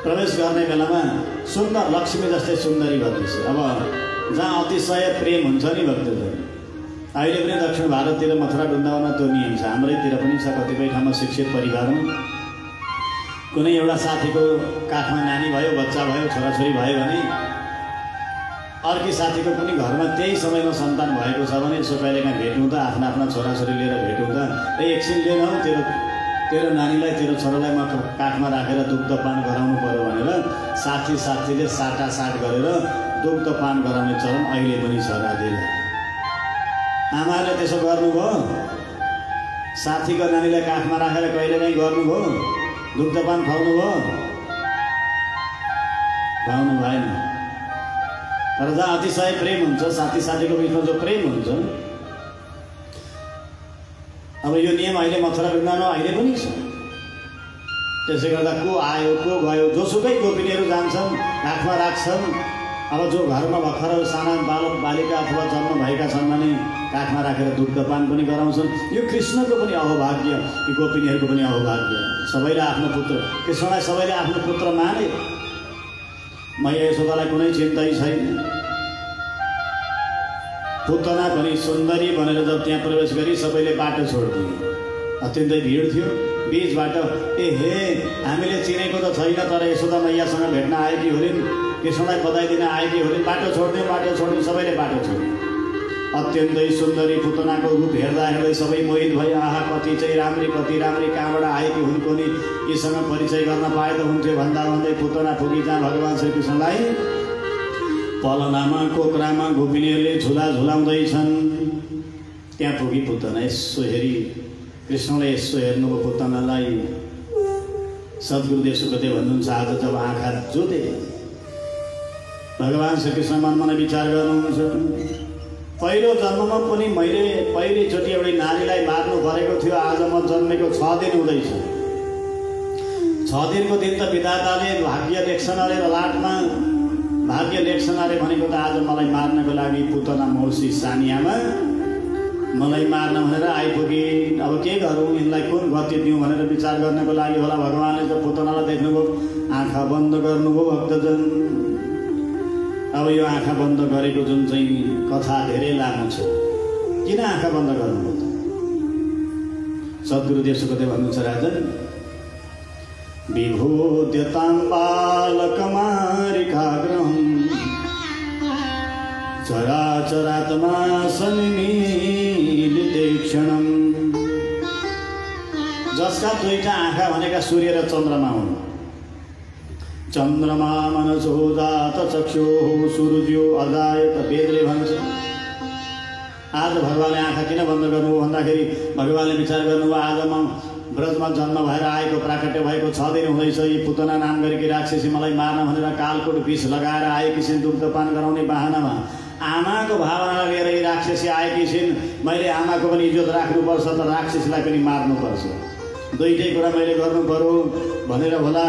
प्रवेश गर्ने बेलामा सुन्दर लक्ष्मी जस्तै सुन्दरी बन्दैछ। अब जहाँ अतिशय प्रेम हुन्छ नि भक्तजन, अहिले पनि दक्षिण भारततिर मथुरा वृन्दावनमा त्यो नियम छ, हाम्रैतिर पनि छ। कतिपय ठाउँमा शिक्षित परिवारमा कुनै एउटा साथीको काखमा नानी भयो, बच्चा भयो, छोराछोरी भयो भने अर्की साथीको पनि घरमा त्यही समयमा सन्तान भएको छ भने यसो कहिलेकाहीँ भेट हुँदा आफ्ना आफ्ना छोराछोरी लिएर भेट हुँदा एकछिन लिएन हौ तेरो नानीलाई, तेरो छोरालाई म काखमा राखेर दुग्धपान गराउनु पर्यो भनेर साथीले साटासाट गरेर दुग्धपान गराउने चलन अहिले पनि छ। राधेलाई आमाले त्यसो गर्नुभयो, साथीको नानीलाई काखमा राखेर कहिलेकाहीँ गर्नुभयो, दुग्धपान खुवाउनुभयो, खुवाउनु भएन। तर जहाँ अतिशय प्रेम हुन्छ, साथीको बिचमा जो प्रेम हुन्छ, अब यो नियम अहिले मथुरा वृन्दावनमा अहिले पनि छ। त्यसै गर्दा को आयो को गयो जोसुकै गोपिनीहरू जान्छन्, काखमा राख्छन्, अब जो घरमा भर्खर साना बालक बालिका अथवा जन्म भएका छन् भने काखमा राखेर दुग्धपान पनि गराउँछन्। यो कृष्णको पनि अहोभाग्य, यो गोपिनीहरूको पनि अहोभाग्य। सबैले आफ्नो पुत्र कृष्णलाई सबैले आफ्नो पुत्र माने। मैया यशोदालाई कुनै चिन्तै छैन। पुतना पनि सुन्दरी भनेर जब त्यहाँ प्रवेश गरी सबैले बाटो छोडिदिए। अत्यन्तै भिड थियो बीचबाट। ए हे, हामीले चिनेको त छैन, तर यशोदा मैयासँग भेट्न आएकी होलिन्, कृष्णलाई बधाई दिन आएकी होलिन्। बाटो छोड्ने सबैले बाटो छोड्यो। अत्यन्तै सुन्दरी पुतनाको रूप हेर्दा हेर्दै सबै मोहित भए। आहा, कति चाहिँ राम्री, कति राम्री, कहाँबाट आएकी हुन् कोनी, यीसँग परिचय गर्न पाए त हुन्थ्यो भन्दा भन्दै पुतना पुगी जहाँ भगवान् श्रीकृष्णलाई पलनामा कोक्रामा गोपिनीहरूले झुला झुलाउँदैछन्। त्यहाँ पुगी पुतना यसो हेरी कृष्णले यसो हेर्नुभयो पुतनालाई। सद्गुरुदेव सुखदेव भन्नुहुन्छ, आज जब आँखा जोते भगवान् श्रीकृष्ण मनमा नै विचार गर्नुहुन्छ, पहिलो जन्ममा पनि मैले पहिलोचोटि एउटै नारीलाई मार्नु परेको थियो। आज म जन्मेको 6 दिन हुँदैछ। 6 दिनको दिन त विधाताले भाग्य लेख्छन् अरे ललाटमा, भाग्य लेख्छन् अरे भनेको त आज मलाई मार्नको लागि पुतना मौसी सानियामा मलाई मार्न भनेर आइपुगे। अब के गरौँ, यिनलाई कुन गति दिउँ भनेर विचार गर्नको लागि होला भगवानले त पुतनालाई देख्नुभयो। आँखा बन्द गर्नुभयो भक्तजन। अब यो आँखा बन्द गरेको जुन चाहिँ कथा धेरै लामो छ, किन आँखा बन्द गर्नुभयो त? सद्गुरुदेव सुखदेव भन्नुहुन्छ, राजन विभूद्यतां बालकमारिकाग्रहम् चराचरात्मा सन्मीलिते क्षणम्। जसका दुईटा आँखा भनेका सूर्य र चन्द्रमा हुन्। चन्द्रमा मनसो जात चक्षुः सूर्यो अजायत वेदले भन्छ। आज भगवानले आँखा किन बन्द गर्नुभयो भन्दाखेरि भगवानले विचार गर्नुभयो, आज म ब्रजमा जन्म भएर आएको, प्राकट्य भएको 6 दिन हुँदैछ। यी पुतना नाम गरेकी राक्षसी मलाई मार्न भनेर कालकोट विष लगाएर आएकी छिन् दुग्धपान गराउने बाहनामा। आमाको भावना लिएर यी राक्षसी आएकी छिन्। मैले आमाको पनि इज्जत राख्नुपर्छ, त राक्षसीलाई पनि मार्नुपर्छ। दुईटै कुरा मैले गर्नु पर्यो भनेर होला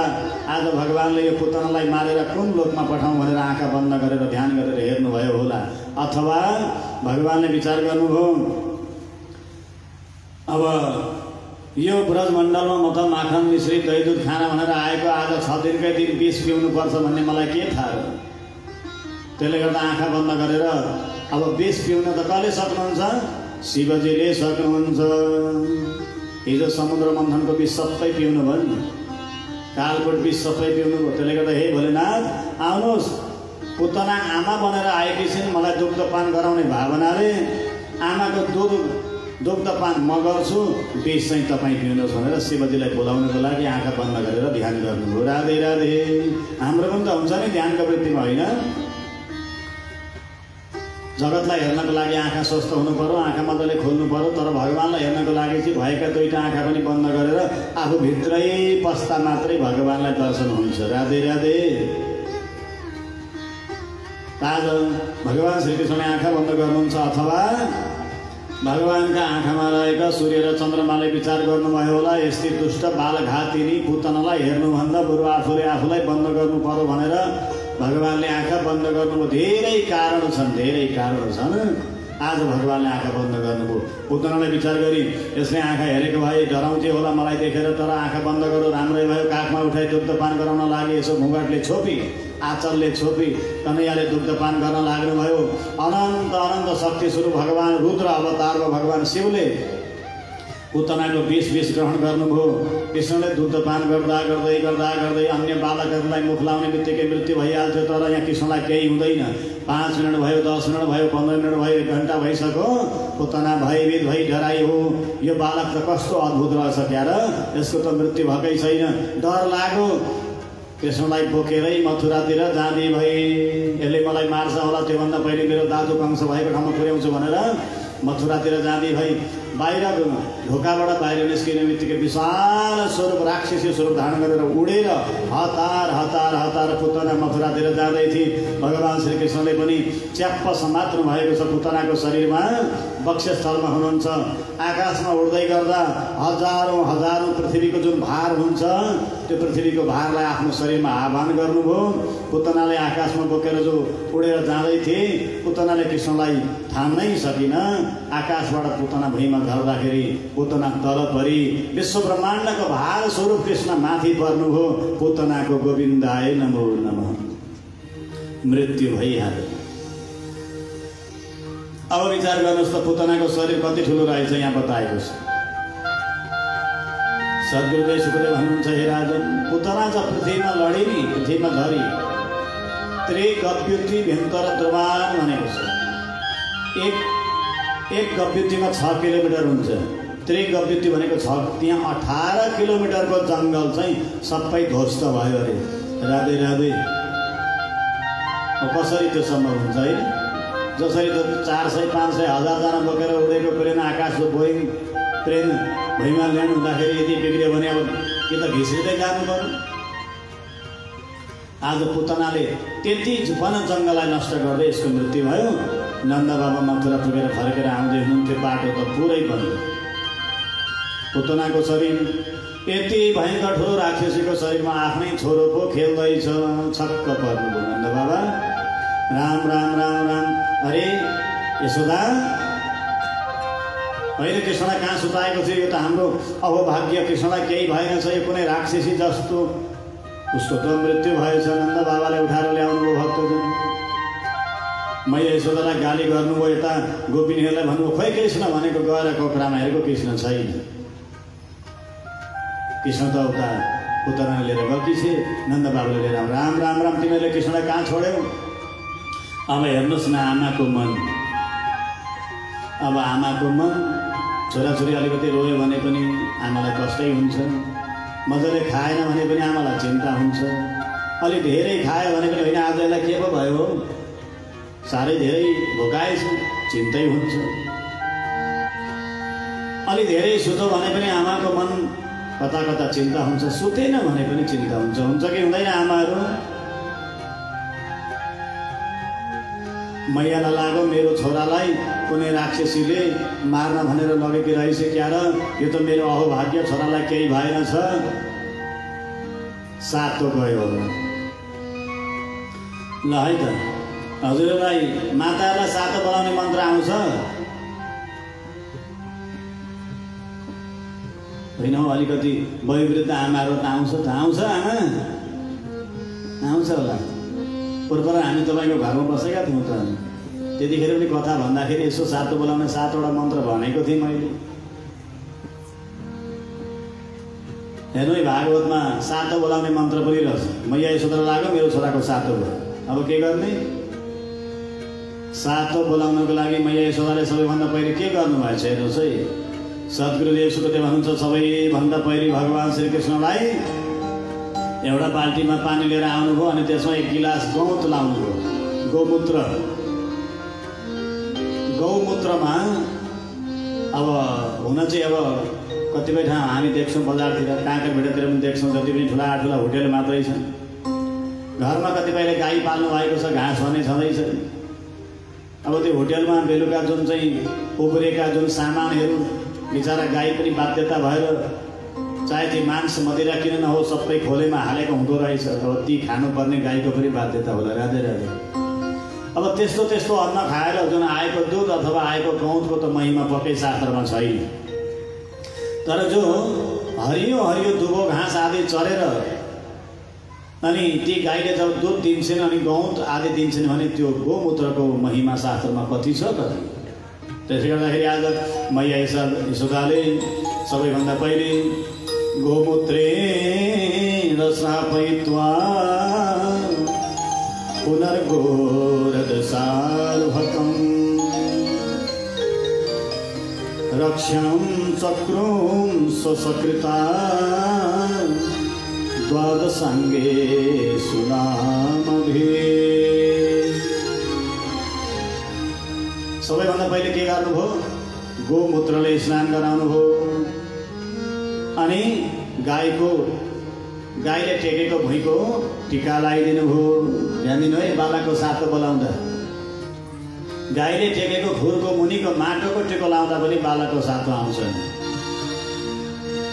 आज भगवानले यो पुतनालाई मारेर कुन लोकमा पठाउँ भनेर आँखा बन्द गरेर ध्यान गरेर हेर्नुभयो होला। अथवा भगवानले विचार गर्नुभयो, अब यो ब्रजमण्डलमा म त माखन मिश्रित दही दुध खाना भनेर आएको, आज 6 दिनकै दिन विष पिउनुपर्छ भन्ने मलाई के थाहा हो। त्यसले गर्दा आँखा बन्द गरेर अब विष पिउन त कसले सक्नुहुन्छ? शिवजीले सक्नुहुन्छ। हिजो समुद्र मन्थनको विष सबै पिउनु भयो नि, कालकोट विष सबै पिउनु भयो। त्यसले गर्दा हे भोलेनाथ आउनुहोस्, पुतना आमा बनेर आएकी छिन्, मलाई दुग्धपान गराउने भावनाले आमाको दुग्धपान म गर्छु, विष चाहिँ तपाईँ पिउनुहोस् भनेर शिवजीलाई बोलाउनको लागि आँखा बन्द गरेर ध्यान गर्नुभयो। राधे राधे। हाम्रो पनि त हुन्छ नि ध्यानको वृत्तिमा, होइन? जगतलाई हेर्नको लागि आँखा स्वस्थ हुनु पर्यो, आँखा मजाले खोल्नु पर्यो। तर भगवानलाई हेर्नको लागि चाहिँ भएका दुईटा आँखा पनि बन्द गरेर आफूभित्रै पस्दा मात्रै भगवानलाई दर्शन हुन्छ। राधे राधे। आज भगवान श्रीकृष्णले आँखा बन्द गर्नुहुन्छ अथवा भगवानका आँखामा रहेका सूर्य र चन्द्रमाले विचार गर्नुभयो होला, यस्तै दुष्ट बालघातिनी पुतनालाई हेर्नुभन्दा बरु आफूलाई बन्द गर्नु पर्यो भनेर भगवानले आँखा बन्द गर्नुभयो। धेरै कारण छन्। आज भगवानले आँखा बन्द गर्नुभयो। पुतनालाई विचार गरी यसले आँखा हेरेको भए डराउँथे होला मलाई देखेर, तर आँखा बन्द गर्यो राम्रै भयो। काखमा उठाई दुग्धपान गराउन लागि यसो घुँघाटले छोपी, आँचलले छोपी कन्हैयाले दुग्धपान गर्न लाग्नुभयो। अनन्त शक्ति स्वरूप भगवान रुद्र अवतार भयो भगवान शिवले पुतनाको विष ग्रहण गर्नुभयो। कृष्णले दुग्धपान गर्दा गर्दै अन्य बालकहरूलाई मुख लाउने बित्तिकै मृत्यु भइहाल्थ्यो। तर यहाँ कृष्णलाई केही हुँदैन। 5 मिनट भयो, 10 मिनट भयो, 15 मिनट भयो, 1 घन्टा भइसक्यो। पुतना भयभीत भई डराई हो, यो बालक त कस्तो अद्भुत रहेछ क्या र, यसको त मृत्यु भएकै छैन। डर लाग्यो। कृष्णलाई बोकेरै मथुरातिर जाँदै भए, यसले मलाई मार्छ होला, त्योभन्दा पहिले मेरो दाजु कंस भएको ठाउँमा पुर्याउँछु भनेर मथुरातिर जाँदै भई बाहिर ढोकाबाट बाहिर निस्किने बित्तिकै विशाल स्वरूप राक्षसी स्वरूप धारण गरेर उडेर हतार हतार हतार पुतना मथुरातिर जाँदै थिए। भगवान् श्रीकृष्णले पनि च्याप्प समात्नु भएको छ पुतनाको शरीरमा, वक्षस्थलमा हुनुहुन्छ। आकाशमा उड्दै गर्दा हजारौँ हजारौँ पृथ्वीको जुन भार हुन्छ त्यो पृथ्वीको भारलाई आफ्नो शरीरमा आह्वान गर्नुभयो। पुतनाले आकाशमा बोकेर जो उडेर जाँदै थिए, पुतनाले कृष्णलाई थाम्नै सकिन। आकाशबाट पुतना भुइँमा झर्दाखेरि पुतना तल परी। विश्व ब्रह्माण्डको भार स्वरूप कृष्ण माथि पर्नुभयो। पुतनाको गोविन्दाय नमो नमः। मृत्यु भइहाल्यो। अब विचार गर्नुहोस् त पुतनाको शरीर कति ठुलो रहेछ यहाँ बताएको छ। सद्गुरुदेव सुखदेव भन्नुहुन्छ, हे राजन, पुतना छ पृथ्वीमा लडिनी, पृथ्वीमा झरी। त्रिगव्युति भेन्तर द्रवान भनेको छ। एक गव्युतिमा 6 किलोमिटर हुन्छ। त्रिगव्युति भनेको 6, त्यहाँ 18 किलोमिटरको जङ्गल चाहिँ सबै ध्वस्त भयो अरे। राधे राधे। कसरी त्यो सम्भव हुन्छ है? जसरी त 400, 500, 1000जना बोकेर उडेको प्लेन, आकाशको बोइङ प्लेन भुइँमा ल्यान्ड हुँदाखेरि यदि बिग्रियो भने अब कि त घिस्रिँदै जानु पर्यो। आज पुतनाले त्यति झुपन जङ्गललाई नष्ट गर्दै यसको मृत्यु भयो। नन्द बाबा मथुरा पुगेर फर्केर आउँदै हुनुहुन्थ्यो, बाटो त पुरै बन्द। पुतनाको शरीर यति भयङ्कर ठुलो राक्षसीको शरीरमा आफ्नै छोरो पो खेल्दैछ। छक्क पर्नुभयो नन्द बाबा। राम राम राम राम। अरे यशोदा, अहिले कृष्णलाई कहाँ सुताएको थियो? यो त हाम्रो अहोभाग्य। कृष्णलाई केही भएन छ, यो कुनै राक्षसी जस्तो। उसको त मृत्यु भएछ। नन्द बाबाले उठाएर ल्याउनुभयो भक्तजन। मैले यशोदालाई गाली गर्नुभयो। यता गोपिनीहरूलाई भन्नुभयो, खोइ कृष्ण भनेको गएर कोक्रामा हेरेको कृष्ण छैन। कृष्ण त उता पुतनाले लिएर गएकी थिए। नन्द बाबाले लिएर राम राम राम, तिमीहरूले कृष्णलाई कहाँ छोड्यौ? अब हेर्नुहोस् न आमाको मन। अब आमाको मन, छोराछोरी अलिकति रोयो भने पनि आमालाई कष्टै हुन्छ। मजाले खाएन भने पनि आमालाई चिन्ता हुन्छ। अलि धेरै खायो भने पनि होइन, आज यसलाई के पो भयो, साह्रै धेरै भोकाएछ, चिन्तै हुन्छ। अलि धेरै सुतो भने पनि आमाको मन कता कता चिन्ता हुन्छ। सुतेन भने पनि चिन्ता हुन्छ। हुन्छ कि हुँदैन आमाहरू? मैया नलागो मेरो छोरालाई कुनै राक्षसीले मार्न भनेर लगेकी रहेछ क्या र? यो त मेरो अहोभाग्य, छोरालाई केही भएन छ। सातो गयो ल है त। हजुरलाई मातालाई सातो बोलाउने मन्त्र आउँछ? होइन हौ, अलिकति वयोवृद्ध आमाहरू त आउँछ त। आउँछ आमा? आउँछ होला। पूर्व हामी तपाईँको घरमा बसेका थियौँ त, त्यतिखेर पनि कथा भन्दाखेरि यसो सातो बोलाउने 7वटा मन्त्र भनेको थिएँ मैले। हेर्नु है, भागवतमा सातो बोलाउने मन्त्र पनि रहेछ। मैया यशोदा लाग्यो, मेरो छोराको सातो भयो। अब के गर्ने? सातो बोलाउनको लागि मैया यशोदाले सबैभन्दा पहिले के गर्नुभएछ हेर्नुहोस् है। सद्गुरुदेव सुखदेव भन्नुहुन्छ, सबैभन्दा पहिले भगवान् श्रीकृष्णलाई एउटा बाल्टीमा पानी लिएर आउनुभयो अनि त्यसमा 1 गिलास गौत लाउनुभयो। गौमूत्रमा अब हुन चाहिँ अब कतिपय ठाउँ हामी देख्छौँ, बजारतिर, काँक्रा भिडतिर पनि देख्छौँ, जति पनि ठुला ठुला होटेल मात्रै छन्। घरमा कतिपयले गाई पाल्नु भएको छ, घाँस भने छँदैछ। अब त्यो होटेलमा बेलुका जुन चाहिँ उब्रेका जुन सामानहरू, बिचरा गाई पनि बाध्यता भएर चाहे त्यो मांस मदिरा किन नहो सबै खोलेमा हालेको हुँदो रहेछ। अब ती खानुपर्ने गाईको पनि बाध्यता होला। राधे राधे। अब त्यस्तो त्यस्तो अन्न खाएर जुन आएको दुध अथवा आएको गौतको त महिमा पक्कै शास्त्रमा छैन। तर जो हरियो हरियो दुबो घाँस आदि चरेर अनि ती गाईले जब दुध दिन्छन् अनि गौत आदि दिन्छन् भने त्यो गोमूत्रको महिमा शास्त्रमा कति छ त। त्यसले गर्दाखेरि आज मैया यशोदाले सबैभन्दा पहिले गोमूत्रेण श्रापयित्वा पुनर्गोरदसार्भकम् रक्ष्यं चक्रुं स्वसकृता द्वादशाङ्गेषु नामभिः। सबैभन्दा पहिले के गर्नुभयो? गोमूत्रले स्नान गराउनुभयो। अनि गाईले टेकेको भुइँको टिका लगाइदिनु भयो। ध्यान दिनु है, बालाको सातो बोलाउँदा गाईले टेकेको खुरको मुनिको माटोको टिको लाउँदा पनि बालाको सातो आउँछ।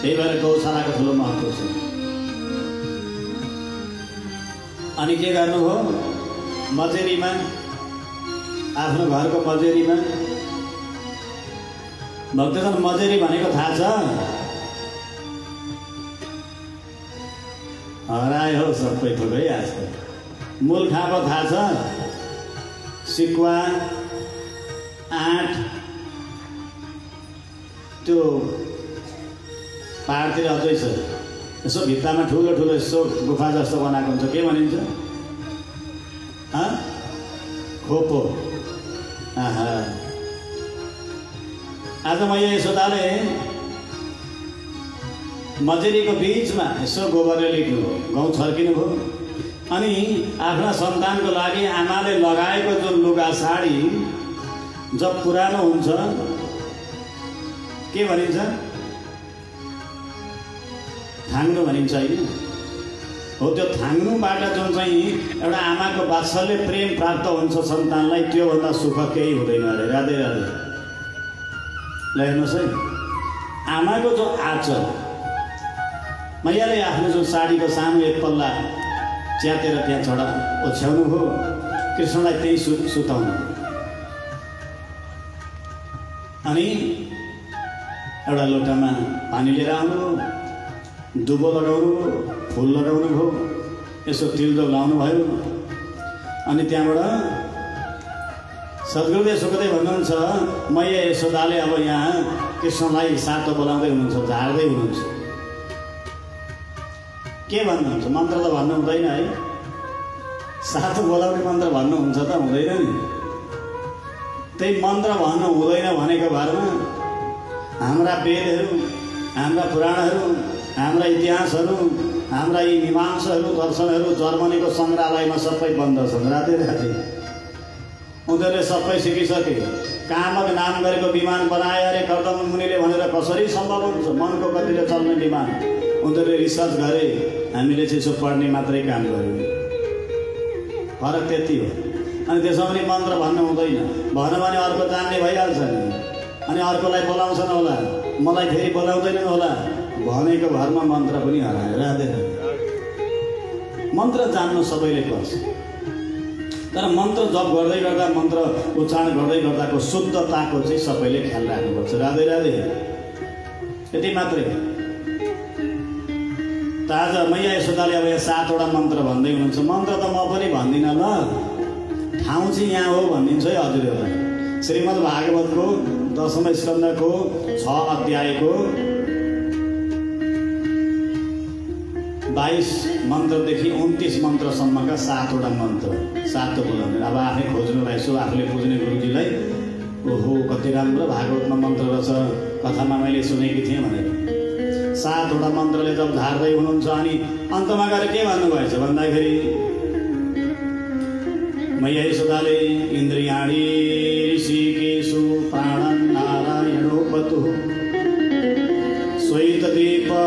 त्यही भएर गौशालाको ठुलो महत्त्व छ। अनि के गर्नुभयो? मजेरीमा, आफ्नो घरको मजेरीमा, भक्तजन मजेरी भनेको थाहा छ? हरायो सबै थोकै आजकल। मूल खाँपो थाहा छ? सिकुवा, आँट, त्यो पहाडतिर अझै छ, यसो भित्तामा ठुलो ठुलो यसो गुफा जस्तो बनाएको हुन्छ, के भनिन्छ? खोपो। आज मैया यशोदाले मजेरीको बिचमा यसो गोबरले लेख्नु, गहुँ छर्किनु भयो। अनि आफ्ना सन्तानको लागि आमाले लगाएको जुन लुगा साडी जब पुरानो हुन्छ के भनिन्छ? थाङ्नु भनिन्छ होइन? हो, त्यो थाङ्नुबाट जुन चाहिँ एउटा आमाको वात्सल्य प्रेम प्राप्त हुन्छ सन्तानलाई, त्योभन्दा सुख केही हुँदैन अरे। राधे राधे। ल हेर्नुहोस् है, आमाको जो आँचल, मैयाले आफ्नो जो साडीको सानो एक पल्ला च्यातेर त्यहाँ ओछ्याउनु हो, कृष्णलाई त्यही सुताउनु। अनि एउटा लोटामा पानी लिएर आउनु, दुबो लगाउनु, फुल लगाउनु भयो, यसो तिलदो लाउनु भयो। अनि त्यहाँबाट सद्गुरुदेव सुखदेव भन्नुहुन्छ, मैया यशोदाले अब यहाँ कृष्णलाई सातो बोलाउँदै हुनुहुन्छ, झार्दै हुनुहुन्छ। के भन्नुहुन्छ? मन्त्र त भन्नु हुँदैन है, सातो बोलाउने मन्त्र भन्नुहुन्छ त हुँदैन नि। त्यही मन्त्र भन्नु हुँदैन भनेको भरमा हाम्रा वेदहरू, हाम्रा पुराणहरू, हाम्रा इतिहासहरू, हाम्रा यी मीमांसाहरू, दर्शनहरू जर्मनीको सङ्ग्रहालयमा सबै बन्द छन्। राधे राधे। उनीहरूले सबै सिकिसके। कामक नाम गरेको विमान बनाए अरे कर्दम मुनिले भनेर कसरी सम्भव हुन्छ? मनको गतिले चल्ने विमान। उनीहरूले रिसर्च गरे, हामीले चाहिँ यसो पढ्ने मात्रै काम गर्यौँ। फरक त्यति हो। अनि त्यसमा पनि मन्त्र भन्नु हुँदैन। भन्यो भने अर्को जान्ने भइहाल्छ नि, अनि अर्कोलाई बोलाउँछन् होला, मलाई फेरि बोलाउँदैनन् होला भनेको भरमा मन्त्र पनि हरायो। राधे राधे। मन्त्र जान्नु सबैले पर्छ, तर मन्त्र जप गर्दै गर्दा, मन्त्र उच्चारण गर्दै गर्दाको शुद्धताको चाहिँ सबैले ख्याल राख्नुपर्छ। राधे राधे। यति मात्रै। त आज मैया यशोदाले अब यहाँ 7वटा मन्त्र भन्दै हुनुहुन्छ। मन्त्र त म पनि भन्दिनँ, ल ठाउँ चाहिँ यहाँ हो भनिदिन्छु है हजुरहरूलाई। श्रीमद् भागवतको 10औं स्कन्धको 6 अध्यायको 22 मन्त्रदेखि 29 मन्त्रसम्मका 7वटा मन्त्र, 7 बोलाउने। अब आफै खोज्नुलाई यसो आफूले पुज्ने गुरुजीलाई, ओहो कति राम्रो भागवतमा मन्त्र रहेछ, कथामा मैले सुनेकी थिएँ भनेर 7वटा मन्त्रले जब झार्दै हुनुहुन्छ, अनि अन्तमा गएर के भन्नुभएछ भन्दाखेरि, मैया यशोदाले इन्द्रियाणी ऋषिकेशु प्राणन् नारायणोपतु श्वेतदीपपति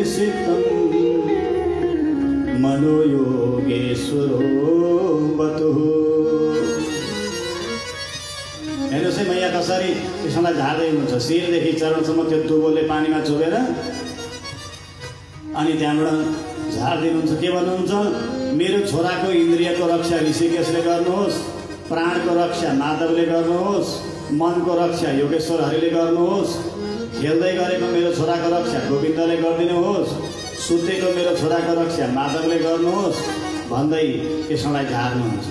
सिद्धं मनोयोगेश्वरो बतु। हेर्नुहोस् है, मैया कसरी कृष्णलाई झार्दै हुनुहुन्छ। शिरदेखि चरणसम्म त्यो दुबोले पानीमा चुबेर अनि त्यहाँबाट झारिदिनुहुन्छ। के भन्नुहुन्छ? मेरो छोराको इन्द्रियको रक्षा ऋषिकेशले गर्नुहोस्, प्राणको रक्षा माधवले गर्नुहोस्, मनको रक्षा योगेश्वर हरिले गर्नुहोस्, खेल्दै गरेको मेरो छोराको रक्षा गोविन्दले गरिदिनुहोस्, सुतेको मेरो छोराको रक्षा माधवले गर्नुहोस् भन्दै कृष्णलाई झार्नुहुन्छ।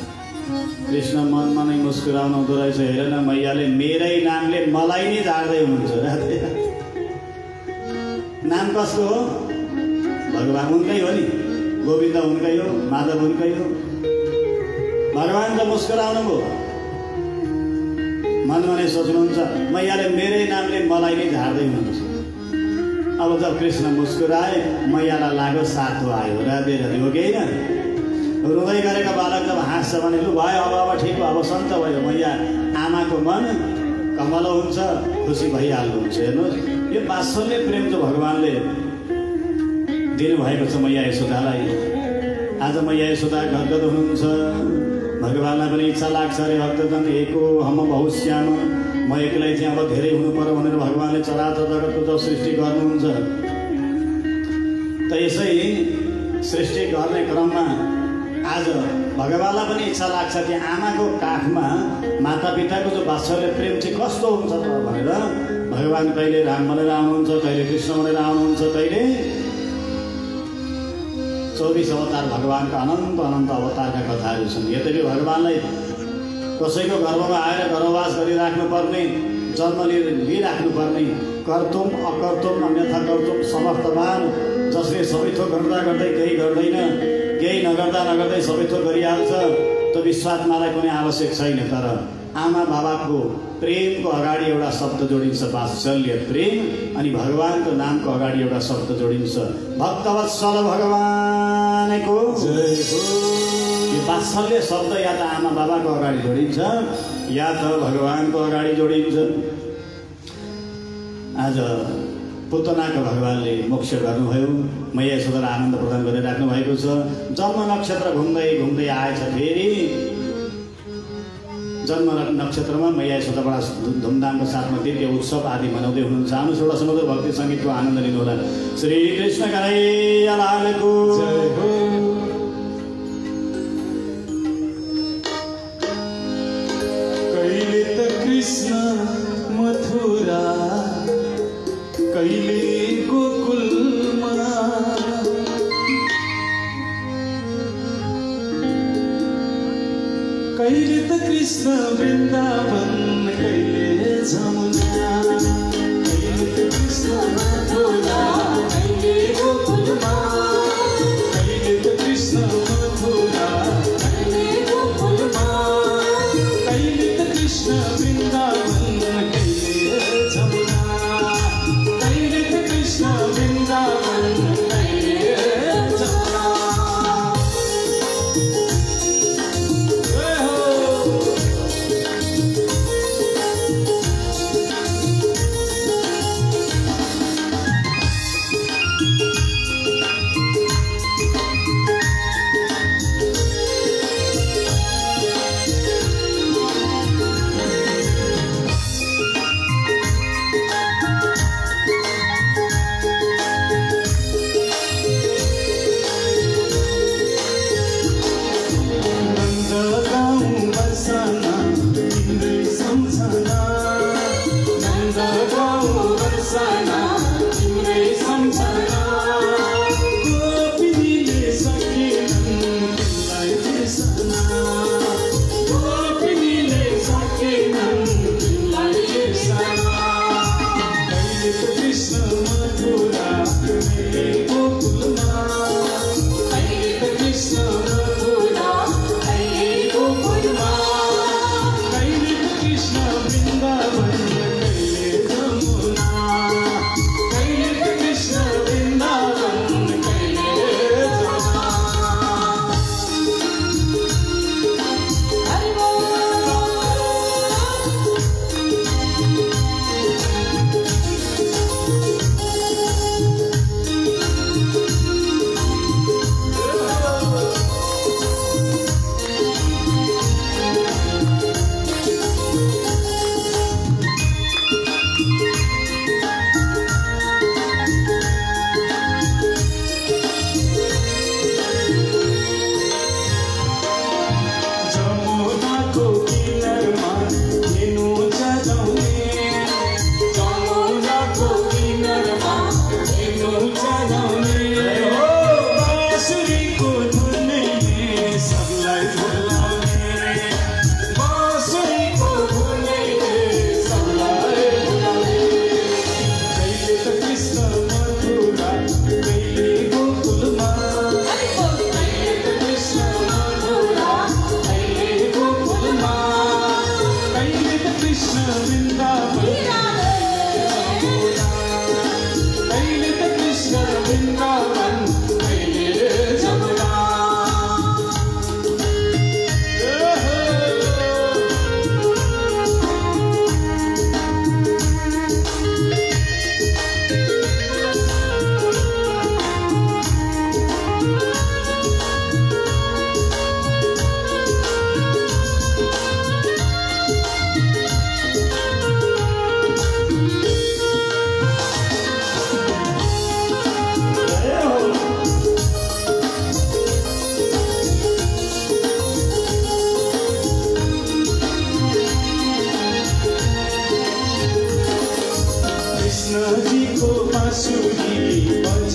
कृष्ण मनमा नै मुस्कुराउनु हुँदो रहेछ। हेर न, मैयाले मेरै नामले मलाई नै झार्दै हुनुहुन्छ। नाम कसको हो? भगवान् उनकै हो नि, गोविन्द उनकै हो, माधव उनकै हो। भगवान् त मुस्कुराउनु भयो, मनमा नै सोच्नुहुन्छ मैयाले मेरै नामले मलाई नै झार्दै हुनुहुन्छ। अब जब कृष्ण मुस्कुराए, मैयालाई लाग्यो सातो आयो। राधे राधे। हो कि होइन? रुँदै गरेका बालक जब हाँस्छ भने लु भयो अब ठिक भयो अब सन्त भयो मैया आमाको मन कमल हुन्छ खुसी भइहाल्नुहुन्छ। हेर्नुहोस् यो वात्सल्य प्रेम जो भगवानले दिनुभएको छ मैया यशोदालाई। आज मैया यशोदा गदगद हुनुहुन्छ। भगवानलाई पनि इच्छा लाग्छ अरे भक्तजन एको हम बहुत श्याम म एक्लै चाहिँ अब धेरै हुनु पर्यो भनेर भगवानले चराचर जगतको जब सृष्टि गर्नुहुन्छ त यसै सृष्टि गर्ने क्रममा आज भगवानलाई पनि इच्छा लाग्छ कि आमाको काखमा मातापिताको जो वात्सल्य प्रेम चाहिँ कस्तो हुन्छ त भनेर भगवान कहिले राम बनेर आउनुहुन्छ, कहिले कृष्ण बनेर आउनुहुन्छ, कहिले 24 अवतार भगवानका अनन्त अनन्त अवतारका कथाहरू छन्। यद्यपि भगवानलाई कसैको गर्भमा आएर गर्भवास गरिराख्नुपर्ने, जन्म लिइराख्नुपर्ने, कर्तुम अकर्तुम अन्यथा कर्तुम समर्थवान जसले सबै थोक गर्दा गर्दै केही गर्दैन, केही नगर्दा नगर्दै सबै थोक गरिहाल्छ त्यो विश्वात्मालाई कुनै आवश्यक छैन। तर आमा बाबाको प्रेमको अगाडि एउटा शब्द जोडिन्छ वात्सल्य प्रेम, अनि भगवानको नामको अगाडि एउटा शब्द जोडिन्छ भक्तवत्सल भगवानको जय हो। यो वात्सल्य शब्द या त आमा बाबाको अगाडि जोडिन्छ या त भगवानको अगाडि जोडिन्छ। आज पुतनाको भगवानले मोक्ष गर्नुभयो, मैया यशोदालाई आनन्द प्रदान गरिराख्नु भएको छ। जन्म नक्षत्र घुम्दै घुम्दै आएछ। फेरि जन्म नक्षत्रमा मैया यशोदा बडा धुमधामको साथमा दिव्य उत्सव आदि मनाउँदै हुनुहुन्छ। आउनुहोस् एउटा सुमधुर भक्ति सङ्गीतको आनन्द लिनुहोला। श्री कृष्ण कन्हैया लालको जय हो। कहिले त कृष्ण मथुरा, कहिले गोकुलमा, कहिले त कृष्ण वृन्दावन, कहिले जमुना, कहिले त कृष्ण मथुरा, कहिले गोकुलमा, कहिले त कृष्ण मथुरा, कहिले गोकुलमा, कहिले त कृष्ण वृन्दावन, कहिले जमुना, कहिले त कृष्ण वृन्दावन, कहिले जमुना।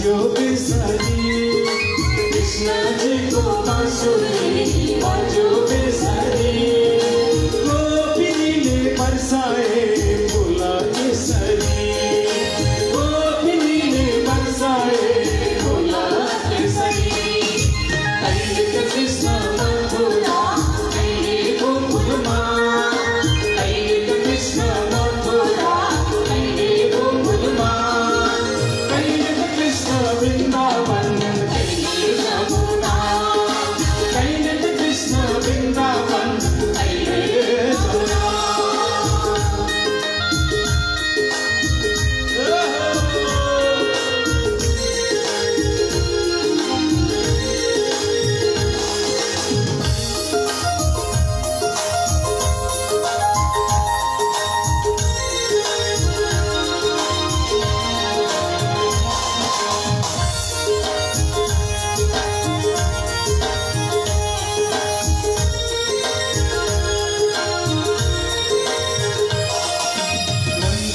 बज्यो बेसरी कृष्णजीको बाँसुरी बज्यो बेसरी गोपिनीले बर्साए फुल केसरी गोपिनीले बर्साए फुल केसरी कहिलेको कृष्ण मथुरा कहिलेको फुलमा कहिलेको कृष्ण मथुरा कहिलेको फुलमा कहिलेको कृष्ण वृन्दावन कहिले जमुना कहिलेको कृष्ण वृन्दावन कहिले जमुना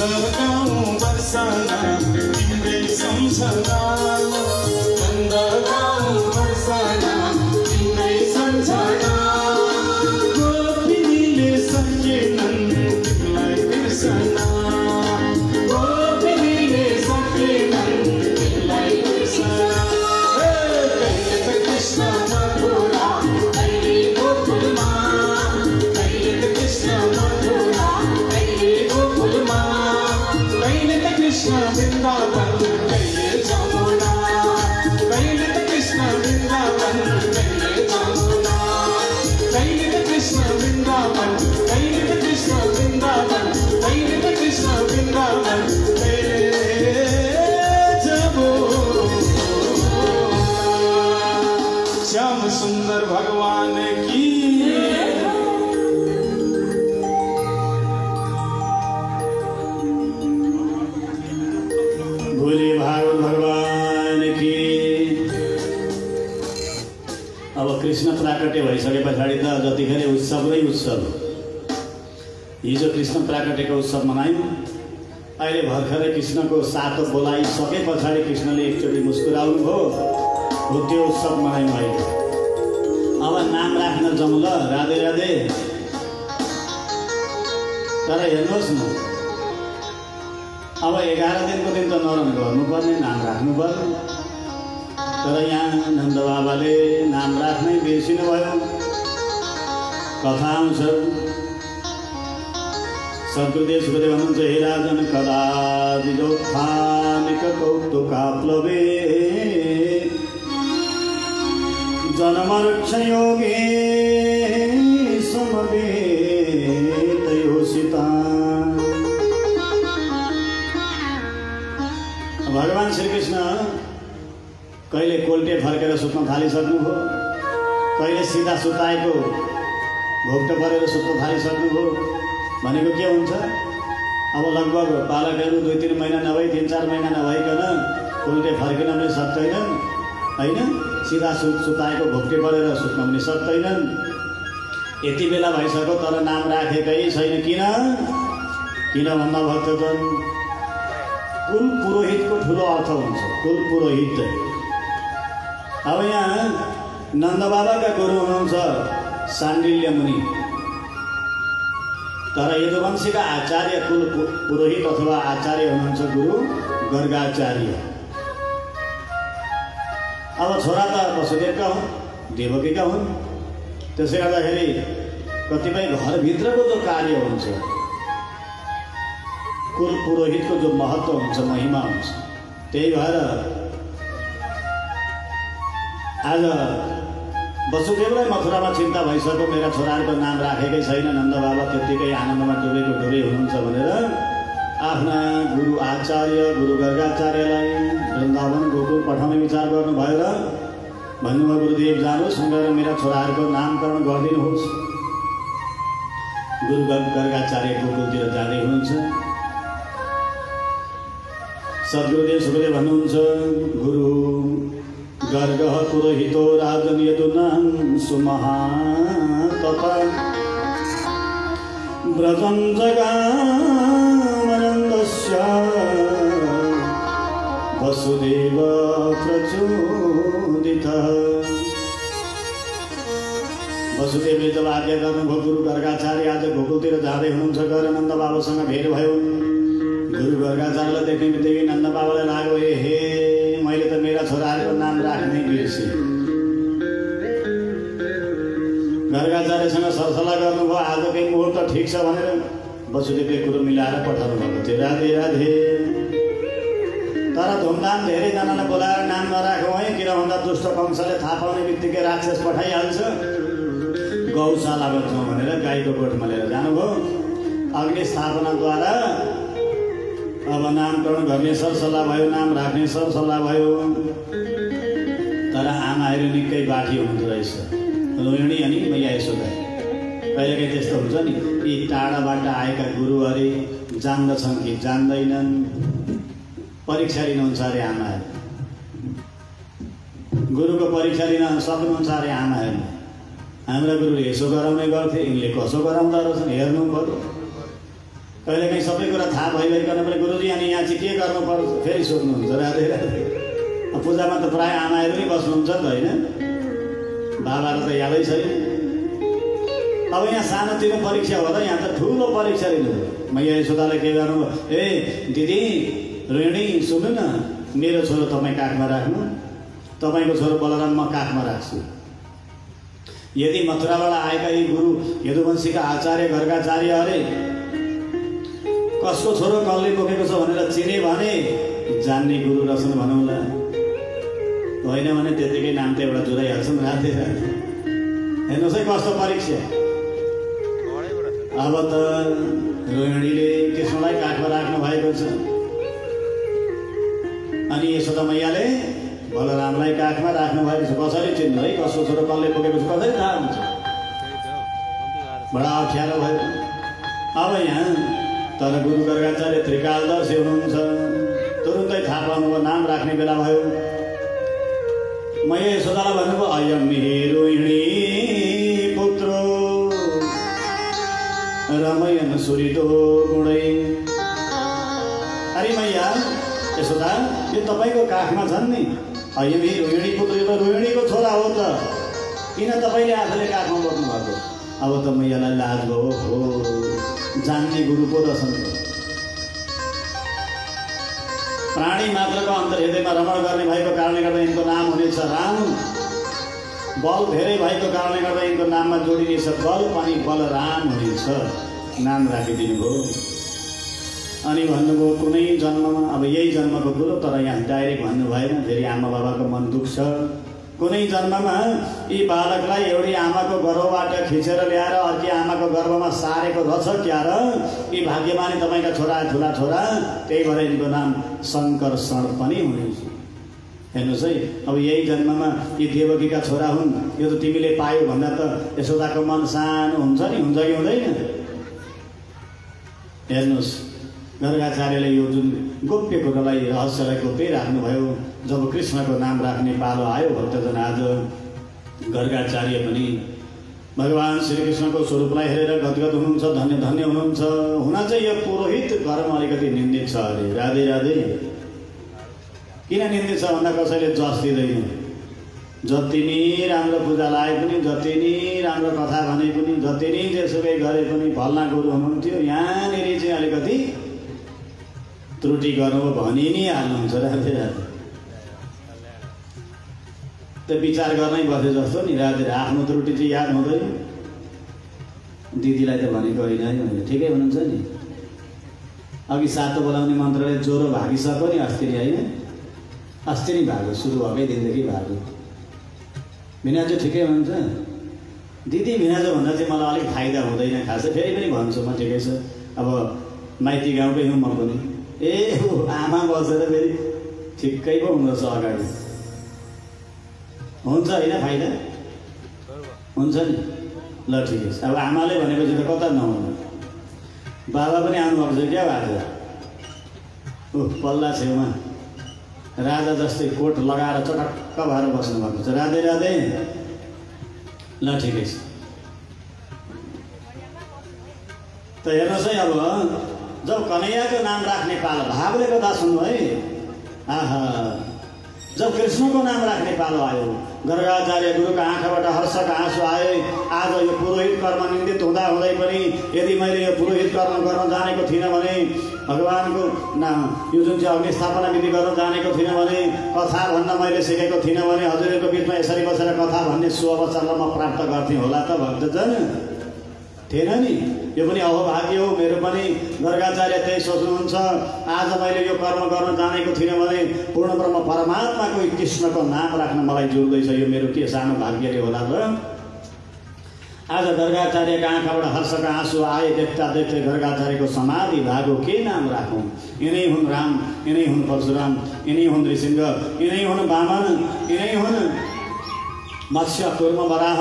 नन्दगाउँ बर्सना तिम्रै सम्झना नन्दगाउँ बर्सना तिम्रै सम्झना गोपिनीले सकेनन् तिमीलाई बिर्सना गोपिनीले सकेनन् तिमीलाई बिर्सना कहिले त कृष्ण मथुरा कहिले गोकुलमा कहिले त कृष्ण मथुरा कहिले गोकुलमा कहिले त कृष्ण वृन्दावन कहिले जमुना कहिले त कृष्ण वृन्दावन कहिले जमुना कहिले त कृष्ण वृन्दावन कहिले त कृष्ण वृन्दावन कहिले त कृष्ण वृन्दावन कहिले जमुना श्याम सुन्दर भगवान की बोले भागवत भगवान की। अब कृष्ण प्राकट्य भइसके पछाडि त जतिखेर उत्सव नै उत्सव। हिजो कृष्ण प्राकट्यको उत्सव मनायौँ। अहिले भर्खरै कृष्णको सातो बोलाइसके पछाडि कृष्णले एकचोटि मुस्कुराउनु भयो, हो त्यो उत्सव मनायौँ अहिले। अब नाम राख्न जाउँ ल, राधे राधे। तर हेर्नुहोस् न, अब 11 दिनको दिन त नरन गर्नुपर्ने, नाम राख्नुपर्ने। तर यहाँ नन्द बाबाले नाम राख्नै बिर्सिनु भयो। कथा आउँछ, सद्गुरुदेव सुखदेव भन्नुहुन्छ, हे राजन कदा दिजोत्थानिक कौतुकाप्लवे जनमरक्षयोगे समवेतयोषिता। भगवान श्रीकृष्ण कहिले कोल्टे फर्केर सुत्न थालिसक्नुभयो, कहिले सिधा सुताएको घोप्टो परेर सुत्न थालिसक्नुभयो। भनेको के हुन्छ, अब लगभग बालकहरू 2-3 महिना नभई 3-4 महिना नभइकन कोल्टे फर्किन पनि सक्दैनन् होइन, सिधा सुताएको घोप्टे परेर सुत्न पनि सक्दैनन्। यति बेला भइसक्यो तर नाम राखेकै छैन। किन भन्दा भक्तजन, कुल पुरोहितको ठुलो अर्थ हुन्छ, कुल पुरोहित। अब यहाँ नन्द बाबाका गुरु हुनुहुन्छ शाण्डिल्य मुनि, तर यदुवंशीका आचार्य कुल पुरोहित अथवा आचार्य हुनुहुन्छ गुरु गर्गाचार्य। अब छोरा त वसुदेवका हुन्, देवकीका हुन्। त्यसै गर्दाखेरि कतिपय घरभित्रको जो कार्य हुन्छ, कुल पुरोहितको जो महत्त्व हुन्छ, महिमा हुन्छ। त्यही भएर आज वसुदेवलाई मथुरामा चिन्ता भइसक्यो, मेरा छोराहरूको नाम राखेकै छैन। नन्द बाबा त्यत्तिकै आनन्दमा डुबेको डुबे हुनुहुन्छ भनेर आफ्ना गुरु आचार्य गुरु गर्गाचार्यलाई वृन्दावन गोकुल पठाउने विचार गर्नुभयो र भन्नुभयो, गुरुदेव जानुहोस् गएर मेरा छोराहरूको नामकरण गरिदिनुहोस्। गुरु गर्गाचार्य गोकुलतिर जाँदै हुनुहुन्छ। सद्गुरुदेव सुखदेव भन्नुहुन्छ, गुरु गर्गः पुरोहितो राजन् यदुनां सुमहातप व्रजं जगामनन्दस्य वसुदेव प्रचोदितः। वसुदेवले जब आज्ञा गर्नुभयो गुरु गर्गाचार्य आज गोकुलतिर जाँदै हुनुहुन्छ गएर नन्द बाबासँग भेट भयो। गुरु गर्गाचार्यलाई देख्ने बित्तिकै नन्द बाबालाई लाग्यो हे मैले त मेरा छोराहरूको नाम राख्नै बिर्सेँ। गर्गाचार्यसँग सरसल्लाह गर्नुभयो आजकै मुहुर्त ठिक छ भनेर वसुदेवले कुरो मिलाएर पठाउनु भएको थियो। राधे राधे। तर धुमधाम धेरैजनालाई बोलाएर नाम नराखौँ है, किन भन्दा दुष्ट कंशले थाहा पाउने बित्तिकै राक्षस पठाइहाल्छ। गौशालामा जाउँ भनेर गाईको गोठमा लिएर जानुभयो। अग्नि स्थापनाद्वारा अब नामकरण गर्ने सरसल्लाह भयो, नाम राख्ने सरसल्लाह भयो। तर आमाहरू निकै बाठी हुनुहुँदो रहेछ। रोहिणी अनि मैया यशोदा कहिलेकाहीँ त्यस्तो हुन्छ नि, यी टाढाबाट आएका गुरुहरू जान्दछन् कि जान्दैनन्, परीक्षा लिनुहुन्छ अरे आमाहरू। गुरुको परीक्षा लिन सक्नुहुन्छ अरे आमाहरू। हाम्रा गुरुले यसो गराउने गर्थे, यिनले कसो गराउँदो रहेछन् हेर्नु पर्यो। कहिलेकाहीँ सबै कुरा थाहा भइकन पनि गुरुजी अनि यहाँ चाहिँ के गर्नुपर्छ फेरि सोध्नुहुन्छ। राधे राधे। पूजामा त प्रायः आमाहरू नै बस्नुहुन्छ नि त होइन, बाबालाई त यादै छैन। अब यहाँ सानोतिनो परीक्षा हो त, यहाँ त ठुलो परीक्षा लिनु। मैया यशोदालाई के गर्नु, ए दिदी रोहिणी सुन्नु न, मेरो छोरो तपाईँ काखमा राख्नु, तपाईँको छोरो बलराम म काखमा राख्छु। यदि मथुराबाट आएका यी गुरु यदुवंशीका आचार्य गर्गाचार्य अरे कसको छोरो कसले बोकेको छ भनेर चिने भने जान्ने गुरु रहेछन् भनौँला, होइन भने त्यतिकै नाम त एउटा जुराइहाल्छन्। राधे राधे। हेर्नुहोस् है कस्तो परीक्षा। अब त रोहिणीले कृष्णलाई काखमा राख्नु भएको छ अनि यशोदा मैयाले बलरामलाई काखमा राख्नु भएको छ। कसरी चिन्नु है कसको छोरो कसले बोकेको छ, कसरी थाहा हुन्छ? बडा अप्ठ्यारो भयो। अब यहाँ तर गुरु गर्गाचार्य त्रिकालदर्शी हुनुहुन्छ, तुरुन्तै थाहा पाउनुभयो, नाम राख्ने बेला भयो। मैया यशोदालाई भन्नुभयो अयम रोहिणी पुत्रो रमयन सुरितो गुणै। अरे मैया यशोदा यो तपाईँको काखमा छन् नि, अयम रोहिणी पुत्र, यो त रोहिणीको छोरा हो त, किन तपाईँले आफूले काखमा बोक्नु भएको? अब त मैयालाई लाज भयो, हो जान्ने गुरु पो रहेछन्। प्राणी मात्रको अन्तर्हृदयमा रमण गर्ने भएको कारणले गर्दा यिनको नाम हुनेछ राम। बल धेरै भएको कारणले गर्दा यिनको नाममा जोडिनेछ बल, पनि बलराम हुनेछ। नाम राखिदिनु भयो। अनि भन्नुभयो कुनै जन्ममा, अब यही जन्मको कुरो तर यहाँ डाइरेक्ट भन्नु भएन, फेरि आमा बाबाको मन दुख्छ। कुनै जन्ममा यी बालकलाई एउटी आमाको गर्भबाट खिचेर ल्याएर अर्की आमाको गर्भमा सारेको रहेछ क्या र? यी भाग्यमानी तपाईँका छोरा ठुला छोरा, त्यही भएर यिनको नाम शङ्कर्षण पनि हुनेछ। हेर्नुहोस् है, अब यही जन्ममा यी देवकीका छोरा हुन्, यो त तिमीले पायो भन्दा त यशोदाको मन सानो हुन्छ नि, हुन्छ कि हुँदैन? हेर्नुहोस् गर्गाचार्यले यो जुन गोप्य कुरोलाई रहस्यलाई गोप्य राख्नुभयो। जब कृष्णको नाम राख्ने पालो आयो भक्तजन आज गर्गाचार्य पनि भगवान् श्रीकृष्णको स्वरूपलाई हेरेर गदगद हुनुहुन्छ, धन्य धन्य हुनुहुन्छ। हुन चाहिँ यो पुरोहित कर्म अलिकति निन्दित छ अरे। राधे राधे। किन निन्दित छ भन्दा कसैले जस दिँदैन। जति नै राम्रो पूजा लाए पनि, जति नै राम्रो कथा भने पनि, जति नै जेसुकै गरे पनि फल्ना गुरु हुनुहुन्थ्यो, यहाँनिर चाहिँ अलिकति त्रुटि गर्नु भनि नै हाल्नुहुन्छ। राधे राधे। त विचार गर्नै बसे जस्तो नि। राधे। आफ्नो त्रुटि चाहिँ याद हुँदैन। दिदीलाई त भनेको होइन है, ठिकै हुनुहुन्छ नि। अघि सातो बोलाउने मन्त्रले ज्वरो भागिसक्यो नि अस्ति नै होइन, अस्ति नै भागो, सुरु भएकै दिनदेखि भागो। भिनाजु ठिकै हुनुहुन्छ? दिदी भिनाजु भन्दा चाहिँ मलाई अलिक फाइदा हुँदैन खासै, फेरि पनि भन्छु म ठिकै छ। अब माइती गाउँकै हुँ म पनि। ए आमा बसेर फेरि ठिकै पो हुँदोरहेछ अगाडि। हुन्छ होइन फाइदा? हुन्छ नि। ल ठिकै छ। अब आमाले भनेपछि त कता नहुनु। बाबा पनि आउनुभएको छ क्या आज? पल्ला छेउमा राजा जस्तै कोट लगाएर चटक्क भएर बस्नुभएको छ। राधे राधे। ल ठिकै छ। त हेर्नुहोस् है, अब जब कन्हैयाको नाम राख्ने पालो भावले गर्दा सुन्नु है, आहा, जब कृष्णको नाम राख्ने पालो आयो, गर्गाचार्य गुरुका आँखाबाट हर्षका आँसु आए। आज यो पुरोहित कर्म निन्दित हुँदा हुँदै पनि यदि मैले यो पुरोहित कर्म गर्न जानेको थिइनँ भने, भगवानको यो जुन चाहिँ अग्निस्थापना विधि गर्न जानेको थिइनँ भने, कथा भन्न मैले सिकेको थिइनँ भने हजुरहरूको बिचमा यसरी बसेर कथा भन्ने सुअवसरलाई म प्राप्त गर्थेँ होला त भक्तजन? थिएन नि। यो पनि अहोभाग्य हो मेरो पनि। गर्गाचार्य त्यही सोच्नुहुन्छ, आज मैले यो कर्म गर्न जानेको थिइनँ भने पूर्ण ब्रह्म परमात्माको कृष्णको नाम राख्न मलाई जोड्दैछ, यो मेरो के सानो भाग्यले होला र? आज गर्गाचार्यका आँखाबाट हर्षका आँसु आए। देख्दा देख्दै गर्गाचार्यको समाधि भागो, के नाम राखौँ? यिनै हुन् राम, यिनै हुन् परशुराम, यिनै हुन् ऋषिंह, यिनै हुन् वामन, यिनै हुन् मत्स्य कुर्म वराह।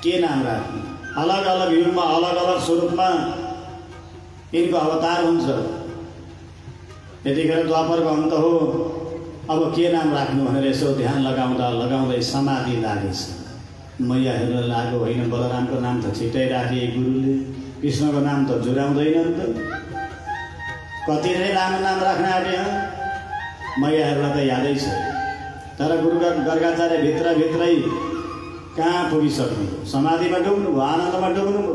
के नाम राख्नु? अलग अलग युगमा अलग अलग स्वरूपमा यिनको अवतार हुन्छ। यतिखेर द्वापरको अन्त हो। अब के नाम राख्नु भनेर यसो ध्यान लगाउँदा लगाउँदै समाधि लागेछ। मैया हेर्न लाग्यो, होइन बलरामको नाम त छिट्टै राखे गुरुले, कृष्णको नाम त जुराउँदैन नि त। कति नै लामो नाम राख्न आँटे? मैयाहरूलाई त यादै छ, तर गुरुका गर्गाचार्य भित्रभित्रै कहाँ पुगिसक्नुभयो? समाधिमा डुब्नुभयो, आनन्दमा डुब्नुभयो।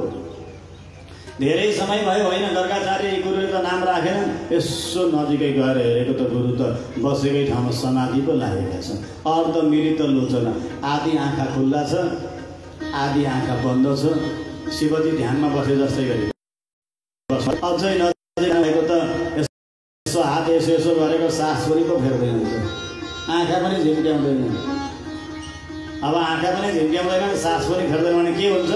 धेरै समय भयो, होइन गर्गाचार्य गुरुले त नाम राखेन। यसो नजिकै गएर हेरेको त गुरु त बसेकै ठाउँमा समाधि पो लागेका छन्। अर्ध मिलित लोचना, आधी आँखा खुल्ला छ, आधी आँखा बन्द छ। शिवजी ध्यानमा बसे जस्तै गरी अझै नजिक भएको त यसो हात यसो यसो गरेको सास पनि पो फेर्दैन, आँखा पनि झिम्क्याउँदैन। अब आँखा पनि झिम्क्याउँदैन, सास पनि फेर्दैन भने के हुन्छ?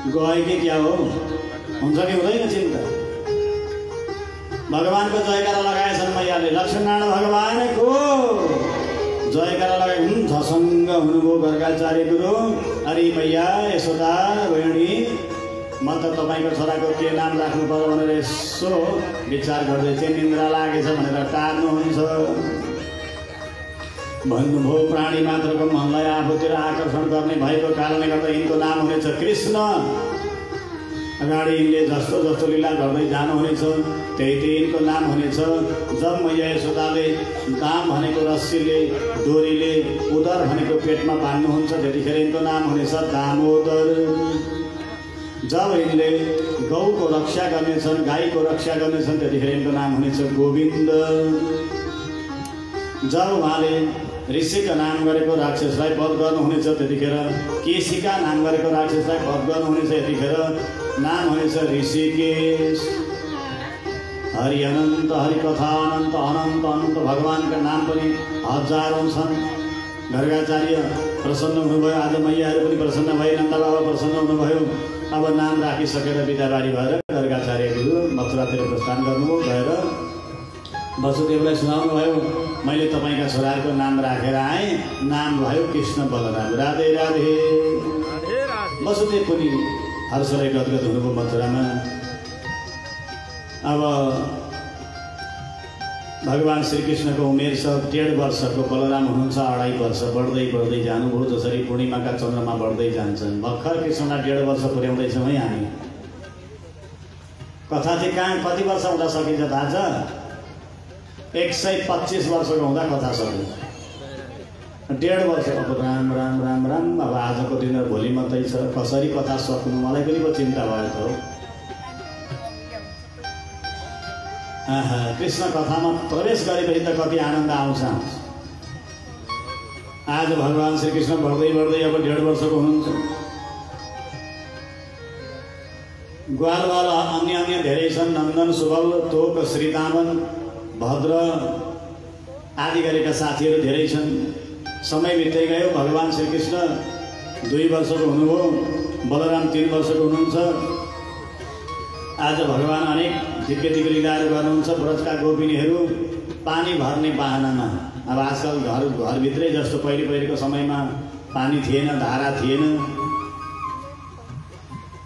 गयो कि क्या हो? हुन्छ कि हुँदैन चिन्ता? भगवानको जयकारा लगाएछन् मैयाले, लक्ष्मीनारायण भगवानको जयकारा लगाए। झसङ्ग हुनुभयो गर्गाचार्य गुरु। अरे मैया यशोदा बहिनी, म त तपाईँको छोराको के नाम राख्नु पर्यो भनेर यसो विचार गर्दै चाहिँ निन्द्रा लागेछ भनेर टार्नुहुन्छ। भन्नुभयो प्राणी मात्रको मनलाई आफूतिर आकर्षण गर्ने भएको कारणले गर्दा यिनको नाम हुनेछ कृष्ण। अगाडि यिनले जस्तो जस्तो लीला गर्दै जानुहुनेछ त्यही त्यही यिनको नाम हुनेछ। जब मैया यशोदाले दाम भनेको रस्सीले डोरीले उदर भनेको पेटमा बाँध्नुहुन्छ त्यतिखेर यिनको नाम हुनेछ दामोदर। जब यिनले गौको रक्षा गर्नेछन्, गाईको रक्षा गर्नेछन् त्यतिखेर यिनको नाम हुनेछ गोविन्द। जब उहाँले ऋषिका नाम गरेको राक्षसलाई वध गर्नुहुनेछ त्यतिखेर, केशीका नाम गरेको राक्षसलाई वध गर्नुहुनेछ यतिखेर नाम हुनेछ ऋषिकेश। हरि अनन्त, हरि कथा अनन्त, अनन्त अनन्त भगवानका नाम पनि हजारौँ छन्। गर्गाचार्य प्रसन्न हुनुभयो, आज मैयाहरू पनि प्रसन्न भए, नन्द बाबा प्रसन्न हुनुभयो। अब नाम राखिसकेर बिदाबारी भएर गर्गाचार्य गुरु मथुरातिर प्रस्थान गर्नुभयो। गएर वसुदेवलाई सुनाउनु भयो, मैले तपाईँका छोराहरूको नाम राखेर आएँ, नाम भयो कृष्ण बलराम। राधे राधे। वसुदेव पनि हर्षले गदगद हुनुभयो मथुरामा। अब भगवान श्रीकृष्णको उमेर छ 1.5 वर्षको, बलराम हुनुहुन्छ 2.5 वर्ष। बढ्दै बढ्दै जानुभयो, जसरी पूर्णिमाका चन्द्रमा बढ्दै जान्छन्। भर्खर कृष्णलाई 1.5 वर्ष पुर्याउँदैछौँ है हामी। कथा चाहिँ कहाँ कति वर्ष हुँदा सकिन्छ थाहा छ? 125 वर्षको हुँदा कथा सक्यो। 1.5 वर्ष। अब राम राम राम राम। अब आजको दिन र भोलि मात्रै छ, कसरी कथा सक्नु? मलाई पनि पो चिन्ता भयो त। कृष्ण कथामा प्रवेश गरेपछि त कति आनन्द आउँछ। आज भगवान श्रीकृष्ण बढ्दै बढ्दै अब 1.5 वर्षको हुनुहुन्छ। ग्वालवाल अन्य अन्य धेरै छन्। नन्दन, सुबल, तोक, श्रीदामन, भद्र आदि गरेका साथीहरू धेरै छन्। समय बित्दै गयो। भगवान श्रीकृष्ण 2 वर्षको हुनुभयो, बलराम 3 वर्षको हुनुहुन्छ। आज भगवान अनेक दिव्य दिव्य लीलाहरू गर्नुहुन्छ। ब्रजका गोपिनीहरू पानी भर्ने बाहनामा, अब आजकल घरभित्रै जस्तो पहिलेको समयमा पानी थिएन, धारा थिएन।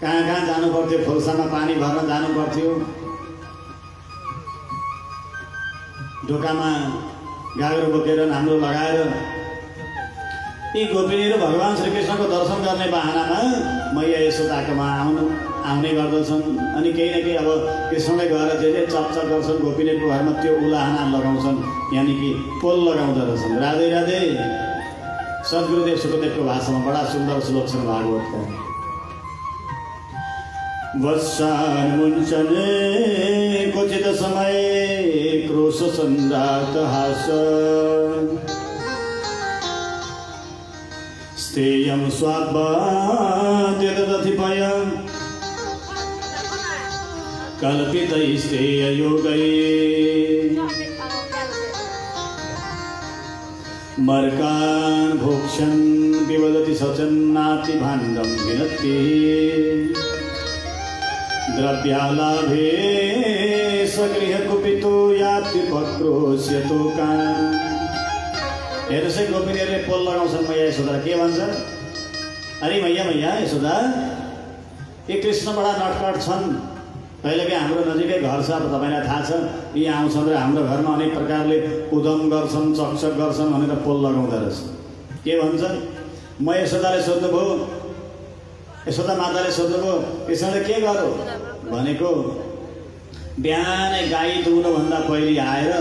कहाँ कहाँ जानु पर्थ्यो, फुल्सामा पानी भर्न जानु पर्थ्यो। ढोकामा गाग्रो बोकेर नाम्रो लगाएर यी गोपिनीहरू भगवान् श्रीकृष्णको दर्शन गर्ने बहानामा मैया यशोदाकोमा आउने गर्दछन्। अनि केही न केही अब कृष्णले गएर जे चपचप गर्छन् गोपिनीहरूको घरमा त्यो उलाहना लगाउँछन्, यानि कि पोल लगाउँदो रहेछन्। राधे राधे। सद्गुरुदेव सुखदेवको भाषामा बडा सुन्दर श्लोक छन् भागवतका। वत्सान मुञ्चने क्वचित समय क्रोश सञ्जात हास स्तेयं स्वाद्वाद्यदधिपय कल्पितैस्तेययोगै मर्कान् भोक्ष्यन् विवदति सचन्नाति भाण्डं विनत्ति द्रव्यालाभे सगृहकुपितो याति पक्रोश्यतो कान्। हेर्नुहोस् है, गोपिनीहरूले पोल लगाउँछन् मैया यशोदा। के भन्छ? अरे मैया मैया यशोदा, यी कृष्ण बडा नटकट छन्। कहिलेकै हाम्रो नजिकै घर छ, तपाईँलाई थाहा छ। यी आउँछन् र हाम्रो घरमा अनेक प्रकारले उदम गर्छन्, चकचक गर्छन् भनेर पोल लगाउँदो रहेछ। के भन्छ? म यशोदाले सोध्नुभयो, यशोदा माताले सोध्नुभयो कृष्णले के गर्यो भनेको, बिहानै गाई दुहुनुभन्दा पहिले आएर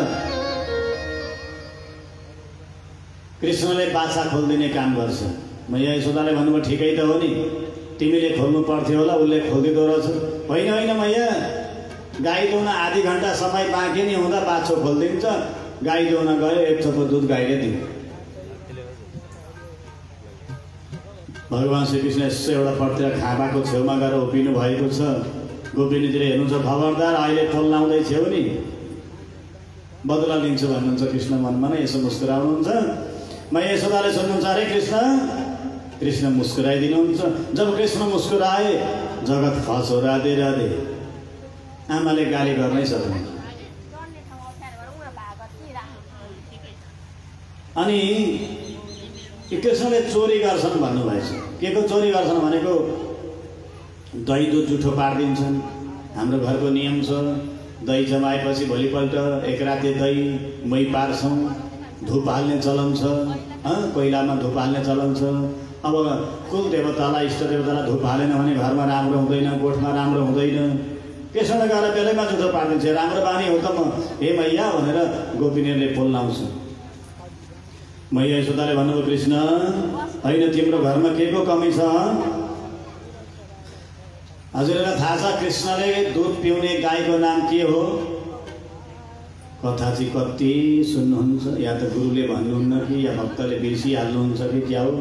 कृष्णले बाछा खोलिदिने काम गर्छ। मैया यशोदाले भन्नुभयो ठिकै त हो नि, तिमीले खोल्नु पर्थ्यो होला, उसले खोलिदिँदो रहेछ। होइन होइन मैया, गाई दुहुन आधी घन्टा समय बाँकी नै हुँदा बाछो खोलिदिन्छ। गाई दुहुन गयो, एक थोपो दुध गाईले दियो। भगवान् श्रीकृष्ण यसो एउटा पटतिर खाँबाको छेउमा गएर उभिनु भएको छ। गोपिनीतिर हेर्नुहुन्छ, खबरदार अहिले पोल लाउँदै छेउ नि, बदला लिन्छु भन्नुहुन्छ कृष्ण मनमा नै। यसो मुस्कुराउनुहुन्छ। मैया यशोदाले सोध्नुहुन्छ, अरे कृष्ण? कृष्ण मुस्कुराइदिनुहुन्छ। जब कृष्ण मुस्कुराए जगत खस हो। राधे राधे। आमाले गाली गर्नै सक्दैन। अनि कृष्णले चोरी गर्छन् भन्नुभएछ। के को चोरी गर्छन् भनेको, दही दुध जुठो पारिदिन्छन्। हाम्रो घरको नियम छ, दही जमाएपछि भोलिपल्ट एक राति दही मै पार्छौँ। धुप हाल्ने चलन छ, कोइलामा धुप हाल्ने चलन छ। अब कुल देवतालाई, इष्ट देवतालाई धुप हालेन भने घरमा राम्रो हुँदैन, गोठमा राम्रो हुँदैन। कृष्णले गएर बेलैमा जुठो पारिदिन्छ। राम्रो बानी हो त म, हे मैया भनेर गोपिनीहरूले पोल लाउँछ। मैया यशोदाले भन्नुभयो, कृष्ण होइन, तिम्रो घरमा के को कमी छ? हजुरलाई थाहा छ कृष्णले दुध पिउने गाईको नाम के हो? कथा चाहिँ कति सुन्नुहुन्छ, या त गुरुले भन्नुहुन्न कि या भक्तले बिर्सिहाल्नुहुन्छ कि क्या हो?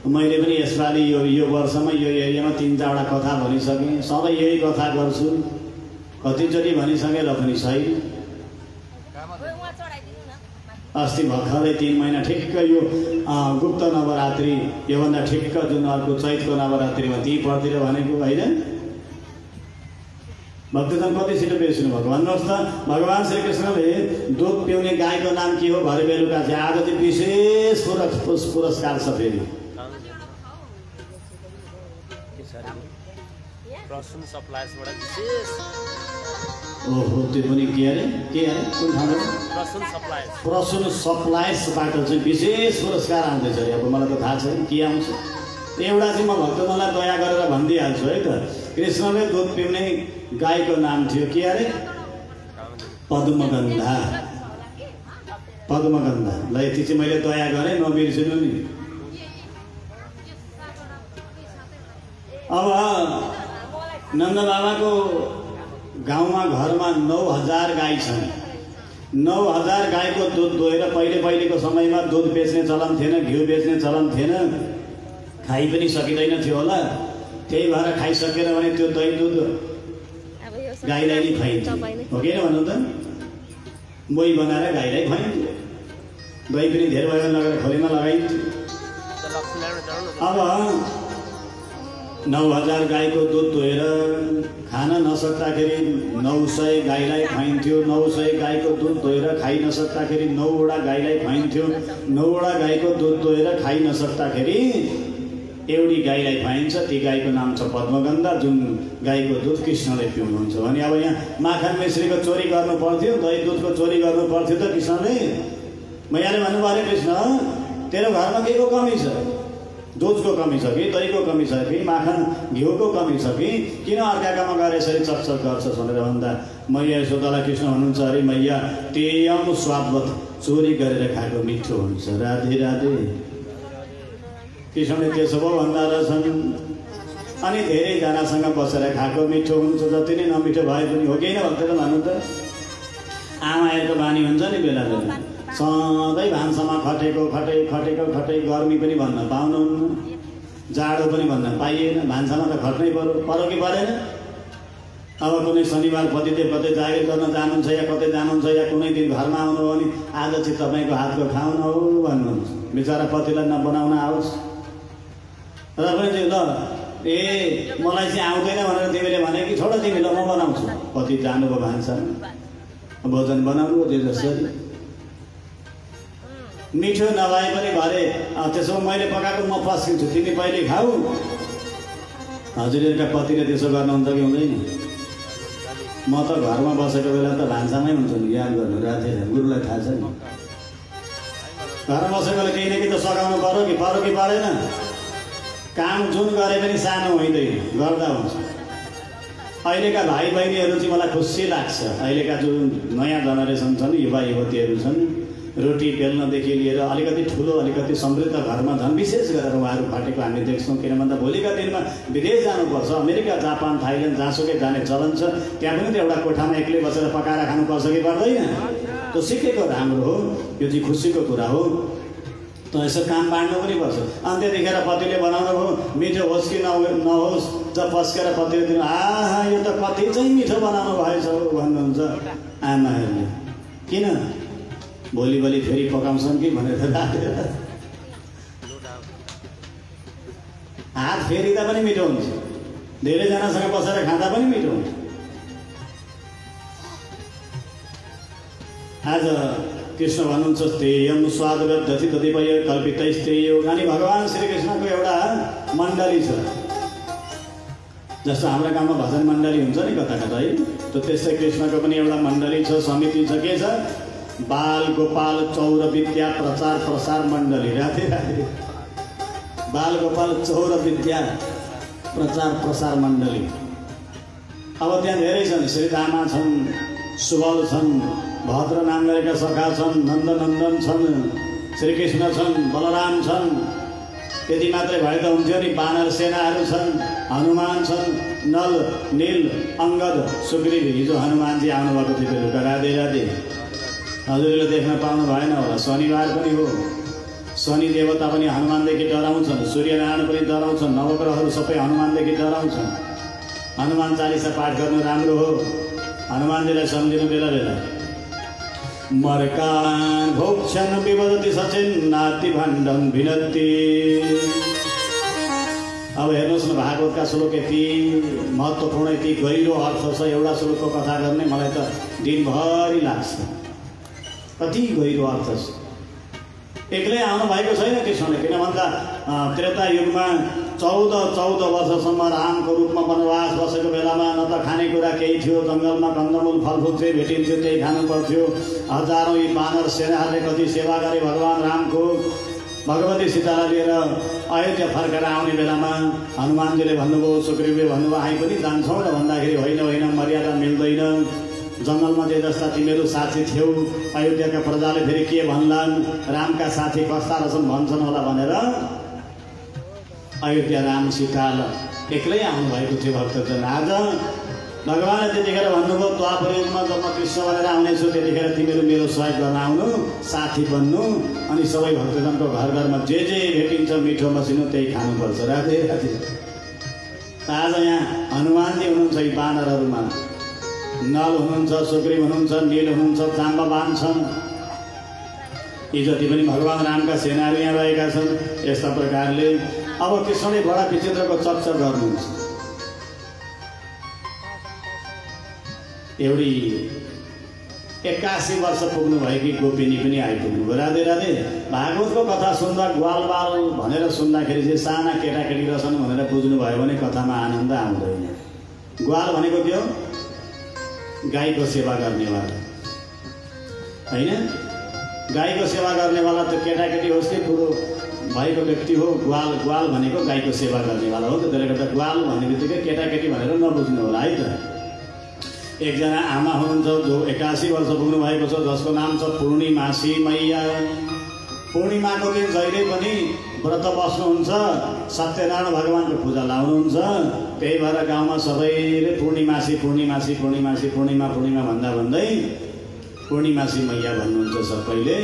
मैले पनि यसपालि यो वर्षमा यो एरियामा 3-4वटा कथा भनिसकेँ। सधैँ यही कथा गर्छु, कतिचोटि भनिसकेँ र पनि सही। अस्ति भर्खरै 3 महिना ठिक्क यो गुप्त नवरात्रि, योभन्दा ठिक्क जुन अर्को चैतको नवरात्रिमा ती पढ्तिर भनेको होइन। भक्तजन कति छिटो बिर्सिनु भएको भन्नुहोस् त। भगवान् श्रीकृष्णले दुध पिउने गाईको नाम के हो? भरे बेलुका चाहिँ आज चाहिँ विशेष पुरस्कार छ। फेरि ओहो, त्यो पनि के अरे कुन ठाउँमा? प्रसुन सप्लायर्सबाट चाहिँ विशेष पुरस्कार आउँदैछ। अब मलाई त थाहा छैन के आउँछ। एउटा चाहिँ म भक्तजनलाई दया गरेर भनिदिइहाल्छु है त। कृष्णले दुध पिउने गाईको नाम थियो के अरे? पद्मगन्धा। पद्मगन्धा। ल यति चाहिँ मैले दया गरेँ, नबिर्सिनु नि। अब नन्द बाबाको गाउँमा घरमा 9000 गाई छन्। 9000 गाईको दुध दोहेर पहिलेको समयमा दुध बेच्ने चलन थिएन, घिउ बेच्ने चलन थिएन, खाइ पनि सकिँदैन थियो होला। त्यही भएर खाइसकेर भने त्यो दही दुध गाईलाई नै खुवाइन्थ्यो, हो कि भन्नु त? मोही बनाएर गाईलाई खुवाइन्थ्यो। दही पनि धेरै भयो लगेर खोलीमा लगाइन्थ्यो। अब 9000 गाईको दुध धोएर खान नसक्दाखेरि 900 गाईलाई खुवाइन्थ्यो। 900 गाईको दुध धोएर खाइ नसक्दाखेरि 9वटा गाईलाई खुवाइन्थ्यो। 9वटा गाईको दुध धोएर खाइ नसक्दाखेरि एउटी गाईलाई खुवाइन्छ। ती गाईको नाम छ पद्मगन्धा, जुन गाईको दुध कृष्णले पिउनुहुन्छ भने। अब यहाँ माखन मिश्रीको चोरी गर्नु पर्थ्यो, दही दुधको चोरी गर्नु पर्थ्यो त कृष्णले? मैयाले भन्नुभयो, कृष्ण तेरो घरमा के को कमी छ? दुधको कमी छ कि, दहीको कमी छ कि, माखन घिउको कमी छ कि, किन अर्काकामा गएर यसरी चकचक गर्छस् भनेर भन्दा मैया यशोदालाई कृष्ण भन्नुहुन्छ, अरे मैया तेयम स्वादवत, चोरी गरेर खाएको मिठो हुन्छ। राधे राधे। कृष्णले त्यसो पो भन्दा रहेछन्। अनि धेरैजनासँग बसेर खाएको मिठो हुन्छ, जति नै नमिठो भए पनि हो कि होइन भक्तले भन्नु त? आमाहरूको बानी हुन्छ नि बेला बेला, सधैँ भान्सामा खटेको गर्मी पनि भन्न पाउनुहुन्न, जाडो पनि भन्न पाइएन, भान्सामा त खट्नै पऱ्यो कि परेन? अब कुनै शनिबार पतिदेव कतै जागिर गर्न जानुहुन्छ या कतै जानुहुन्छ या कुनै दिन घरमा आउनु हो भने आज चाहिँ तपाईँको हातको खाउन हो भन्नुहुन्छ। बिचरा पतिलाई नबनाउन आओस् र पनि चाहिँ ल ए मलाई चाहिँ आउँदैन भनेर तिमीले भने कि छोड तिमी, ल म बनाउँछु। पति जानुभयो भान्सामा, भोजन बनाउनु हो जे जसरी। मिठो नभए पनि भरे त्यसो मैले पकाएको म पस्किन्छु, तिमी पहिले खाऊ। हजुरहरूका पतिले त्यसो गर्नुहुन्छ कि हुँदैन? म त घरमा बसेको बेला त भान्सामै हुन्छ नि, याद गर्नु। राधे गुरुलाई थाहा छ नि, घरमा बसेकोले केही न केही त सघाउनु पऱ्यो कि परेन? काम जुन गरे पनि सानो होइँदैन, गर्दा हुन्छ। अहिलेका भाइ बहिनीहरू चाहिँ मलाई खुसी लाग्छ। अहिलेका जुन नयाँ जेनेरेसन छन्, युवा युवतीहरू छन्, रोटी बेल्नदेखि लिएर अलिकति ठुलो अलिकति समृद्ध घरमा झन् विशेष गरेर उहाँहरू खटेको हामी देख्छौँ। किन भन्दा भोलिका दिनमा विदेश जानुपर्छ, अमेरिका, जापान, थाइल्यान्ड जहाँसुकै जाने चलन छ, त्यहाँ पनि त एउटा कोठामा एक्लै बसेर पकाएर खानुपर्छ कि पर्दैन? त्यो सिकेको राम्रो हो, यो चाहिँ खुसीको कुरा हो। त यसो काम बाँड्नु पनि पर्छ। अनि त्यतिखेर पतिले बनाउनु भयो, मिठो होस् कि नहोस्, जब पस्केर पतिले दिनु, आहा यो त कति चाहिँ मिठो बनाउनु भएछ भन्नुहुन्छ आमाहरूले। किन भोलि फेरि पकाउँछन् कि भनेर हात फेरिँदा पनि मिठो हुन्छ, धेरैजनासँग बसेर खाँदा पनि मिठो हुन्छ। आज कृष्ण भन्नुहुन्छ तेयम स्वादवत कतिपय कल्पितैस्तेय। अनि भगवान् श्रीकृष्णको एउटा मण्डली छ, जस्तो हाम्रो गाउँमा भजन मण्डली हुन्छ नि कता कता है, त त्यस्तै कृष्णको पनि एउटा मण्डली छ, समिति छ। के छ? बाल गोपाल चौर विद्या प्रचार प्रसार मण्डली। राधे राधे। बाल गोपाल चौर विद्या प्रचार प्रसार मण्डली। अब त्यहाँ धेरै छन्, श्रीदामा छन्, सुबल छन्, भद्र नाम गरेका सखा छन्, नन्दनन्दन छन्, श्रीकृष्ण छन्, बलराम छन्। त्यति मात्रै भए त हुन्थ्यो नि, बानर सेनाहरू छन्, हनुमान छन्, नल नील अङ्गद सुग्रीव। हिजो हनुमानजी आउनुभएको थियो बेलुका। राधे राधे। हजुरले देख्न पाउनु भएन होला, शनिबार पनि हो, शनि देवता पनि हनुमानदेखि डराउँछन्, सूर्यनारायण पनि डराउँछन्, नवग्रहहरू सबै हनुमानदेखि डराउँछन्। हनुमान चालिसा पाठ गर्नु राम्रो हो, हनुमानजीलाई सम्झिनु बेला बेला। मर्कान् भोक्षन् विवदति सचिन्नाति भण्डं भिनत्ति। अब हेर्नुहोस् न, भागवतका श्लोक यति महत्त्वपूर्ण, यति गहिरो अर्थ छ। एउटा श्लोकको कथा गर्ने मलाई त दिनभरि लाग्छ, कति गहिरो अर्थ छ। एक्लै आउनु भएको छैन कृष्णले, किन भन्दा त्रेता युगमा 14 वर्षसम्म रामको रूपमा वनवास बसेको बेलामा न त खानेकुरा केही थियो, जङ्गलमा कन्दमूल फलफुल चाहिँ भेटिन्थ्यो, त्यही खानु पर्थ्यो। हजारौँ यी बानर सेनाहरूले कति सेवा गरे भगवान् रामको। भगवती सीतालाई लिएर अयोध्या फर्केर आउने बेलामा हनुमानजीले भन्नुभयो, सुग्रीवले भन्नुभयो, आइ पनि जान्छौँ र भन्दाखेरि होइन मर्यादा मिल्दैन, जङ्गलमा जे जस्ता तिमीहरू साथी थियौ, अयोध्याका प्रजाले फेरि के भन्लान्, रामका साथी कस्ता रहेछन् भन्छन् होला भनेर अयोध्या राम सीता एक्लै आउनुभएको थियो भक्तजन। आज भगवान्ले त्यतिखेर भन्नुभयो, द्वापर युगमा जब म कृष्ण भनेर आउनेछु त्यतिखेर तिमीहरू मेरो सहयोग गर्न आउनु, साथी बन्नु, अनि सबै भक्तजनको घर घरमा जे भेटिन्छ मिठो मसिनो त्यही खानुपर्छ। राधे राधे। आज यहाँ हनुमानजी हुनुहुन्छ, यी बानरहरूमा नल हुनुहुन्छ, सुग्रीव हुनुहुन्छ, नील हुनुहुन्छ, जाम्बवान छन्, यी जति पनि भगवान् रामका सेनाहरू यहाँ रहेका छन्। यस्ता प्रकारले अब कृष्णले बडा विचित्रको चर्चा गर्नुहुन्छ। एउटी 81 वर्ष पुग्नु भएकी गोपिनी पनि आइपुग्नु भयो। राधे राधे। भागवतको कथा सुन्दा ग्वालबाल भनेर सुन्दाखेरि चाहिँ साना केटाकेटी रहेछन् भनेर बुझ्नुभयो भने कथामा आनन्द आउँदैन। ग्वाल भनेको के हो? गाईको सेवा गर्नेवाला होइन। गाईको सेवा गर्नेवाला त केटाकेटी होस् कि बुढो भएको व्यक्ति हो। ग्वाल ग्वाल भनेको गाईको सेवा गर्नेवाला हो। त्यसले गर्दा ग्वाल भन्ने बित्तिकै केटाकेटी भनेर नबुझ्नु होला है त। एकजना आमा हुनुहुन्छ जो 81 वर्ष पुग्नु भएको छ, जसको नाम छ पूर्णिमासी मैया। पूर्णिमाको दिन जहिले पनि व्रत बस्नुहुन्छ, सत्यनारायण भगवानको पूजा लाउनुहुन्छ। त्यही भएर गाउँमा सबैले पूर्णिमासी पूर्णिमासी पूर्णिमासी पूर्णिमा पूर्णिमा भन्दा भन्दै पूर्णिमासी मैया भन्नुहुन्छ सबैले।